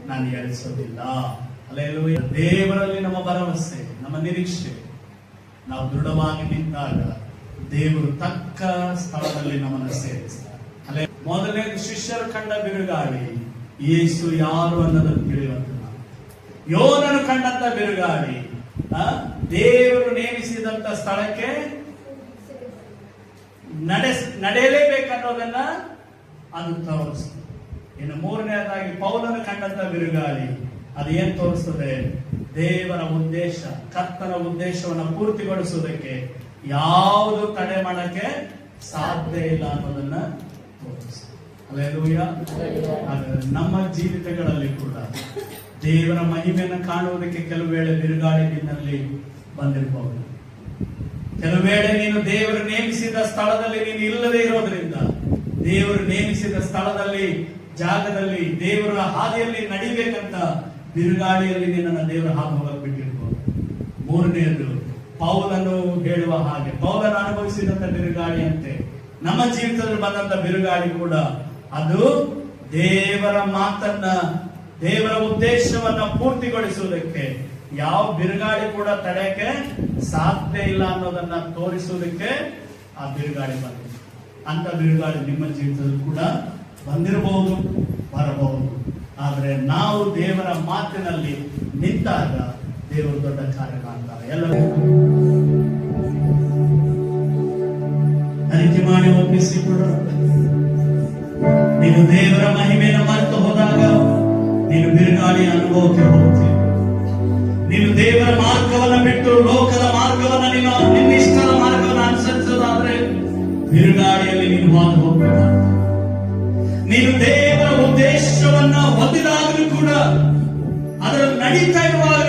ನಾನು ಎಣಿಸೋದಿಲ್ಲ. ಹಲ್ಲೆಲೂಯಾ. ದೇವರಲ್ಲಿ ನಮ್ಮ ಭರವಸೆ, ನಮ್ಮ ನಿರೀಕ್ಷೆ, ನಾವು ದೃಢವಾಗಿ ನಿಂತಾಗ ದೇವರು ತಕ್ಕ ಸ್ಥಳದಲ್ಲಿ ನಮ್ಮನ್ನು ಸೇರಿಸ್ತಾರೆ. ಅಲ್ಲೇ ಮೊದಲನೇ ಶಿಷ್ಯರು ಕಂಡ ಬಿರುಗಾಳಿ ಯೇಸು ಯಾರು ಅನ್ನೋದನ್ನು ತಿಳಿಯುವಂತ, ಯೋನನು ಕಂಡಂತ ಬಿರುಗಾಳಿ ದೇವರು ನೇಮಿಸಿದಂತ ಸ್ಥಳಕ್ಕೆ ನಡೆಯಲೇಬೇಕನ್ನೋದನ್ನ ಅದು ತೋರಿಸ್ತದೆ. ಇನ್ನು ಮೂರನೇದಾಗಿ ಪೌಲನು ಕಂಡಂತ ಬಿರುಗಾಳಿ ಅದು ಏನ್ ತೋರಿಸ್ತದೆ, ದೇವರ ಉದ್ದೇಶ, ಕರ್ತನ ಉದ್ದೇಶವನ್ನು ಪೂರ್ತಿಗೊಳಿಸುವುದಕ್ಕೆ ಯಾವುದು ತಡೆ ಮಾಡಕ್ಕೆ ಸಾಧ್ಯ ಇಲ್ಲ ಅನ್ನೋದನ್ನ ತೋರಿಸ್ತದೆ. ಹಲ್ಲೆಲೂಯಾ. ನಮ್ಮ ಜೀವಿತಗಳಲ್ಲಿ ಕೂಡ ದೇವರ ಮಹಿಮೆಯನ್ನು ಕಾಣುವುದಕ್ಕೆ ಕೆಲವು ವೇಳೆ ಬಿರುಗಾಳಿ ನಿನ್ನಲ್ಲಿ ಬಂದಿರಬಹುದು. ಕೆಲವು ವೇಳೆ ನೀನು ದೇವರು ನೇಮಿಸಿದ ಸ್ಥಳದಲ್ಲಿ ನೀನು ಇಲ್ಲದೆ ಇರೋದ್ರಿಂದ, ದೇವರು ನೇಮಿಸಿದ ಸ್ಥಳದಲ್ಲಿ, ಜಾಗದಲ್ಲಿ, ದೇವರ ಹಾದಿಯಲ್ಲಿ ನಡಿಬೇಕಂತ ಬಿರುಗಾಳಿಯಲ್ಲಿ ನಿನ್ನನ್ನು ದೇವರ ಹಾದು ಹೋಗಕ್ಕೆ ಬಿಟ್ಟಿರ್ಬೋದು. ಮೂರನೆಯದು ಪೌಲನು ಹೇಳುವ ಹಾಗೆ, ಪೌಲನು ಅನುಭವಿಸಿದಂತ ಬಿರುಗಾಳಿ ಅಂತೆ ನಮ್ಮ ಜೀವಿತದಲ್ಲಿ ಬಂದಂತ ಬಿರುಗಾಳಿ ಕೂಡ ಅದು ದೇವರ ಮಾತನ್ನ, ದೇವರ ಉದ್ದೇಶವನ್ನ ಪೂರ್ತಿಗೊಳಿಸುವುದಕ್ಕೆ ಯಾವ ಬಿರುಗಾಳಿ ಕೂಡ ತಡೆಯಕ್ಕೆ ಸಾಧ್ಯ ಇಲ್ಲ ಅನ್ನೋದನ್ನ ತೋರಿಸುವುದಕ್ಕೆ ಆ ಬಿರುಗಾಳಿ ಬಂದಿದೆ. ಅಂತ ಬಿರುಗಾಳಿ ನಿಮ್ಮ ಜೀವಿತದಲ್ಲಿ ಕೂಡ ಬಂದಿರಬಹುದು, ಬರಬಹುದು. ಆದ್ರೆ ನಾವು ದೇವರ ಮಾತಿನಲ್ಲಿ ನಿಂತಾಗ ದೇವರು ದೊಡ್ಡ ಕಾರ್ಯ ಮಾಡ್ತಾರೆ. ಎಲ್ಲರೂ ಅರಿಕೆ ಮಾಡಿ ಒಪ್ಪಿಸಿಕೊಳ್ಳೋಣ. ನೀನು ದೇವರ ಮಹಿಮೆಯನ್ನು ಮರೆತು ಹೋದಾಗ ನೀನು ಬಿರುಗಾಳಿಯ ಅನುಭವಕ್ಕೆ ಹೋಗ್ತೀಯ. ನೀನು ದೇವರ ಮಾರ್ಗವನ್ನು ಬಿಟ್ಟು ಲೋಕದ ಮಾರ್ಗವನ್ನು, ನೀನು ನಿನ್ನಿಷ್ಟದ ಮಾರ್ಗವನ್ನು ಅನುಸರಿಸೋದಾದ್ರೆ ಬಿರುಗಾಳಿಯಲ್ಲಿ ನೀನು ಹಾದು ಹೋಗ್ಬೇಕಾಗ್ತದೆ. ನೀನು ದೇವರ ಉದ್ದೇಶವನ್ನ ಹೊಂದಿದಾಗಲೂ ಕೂಡ ಅದರ ನಡೀತಾ ಇರುವಾಗ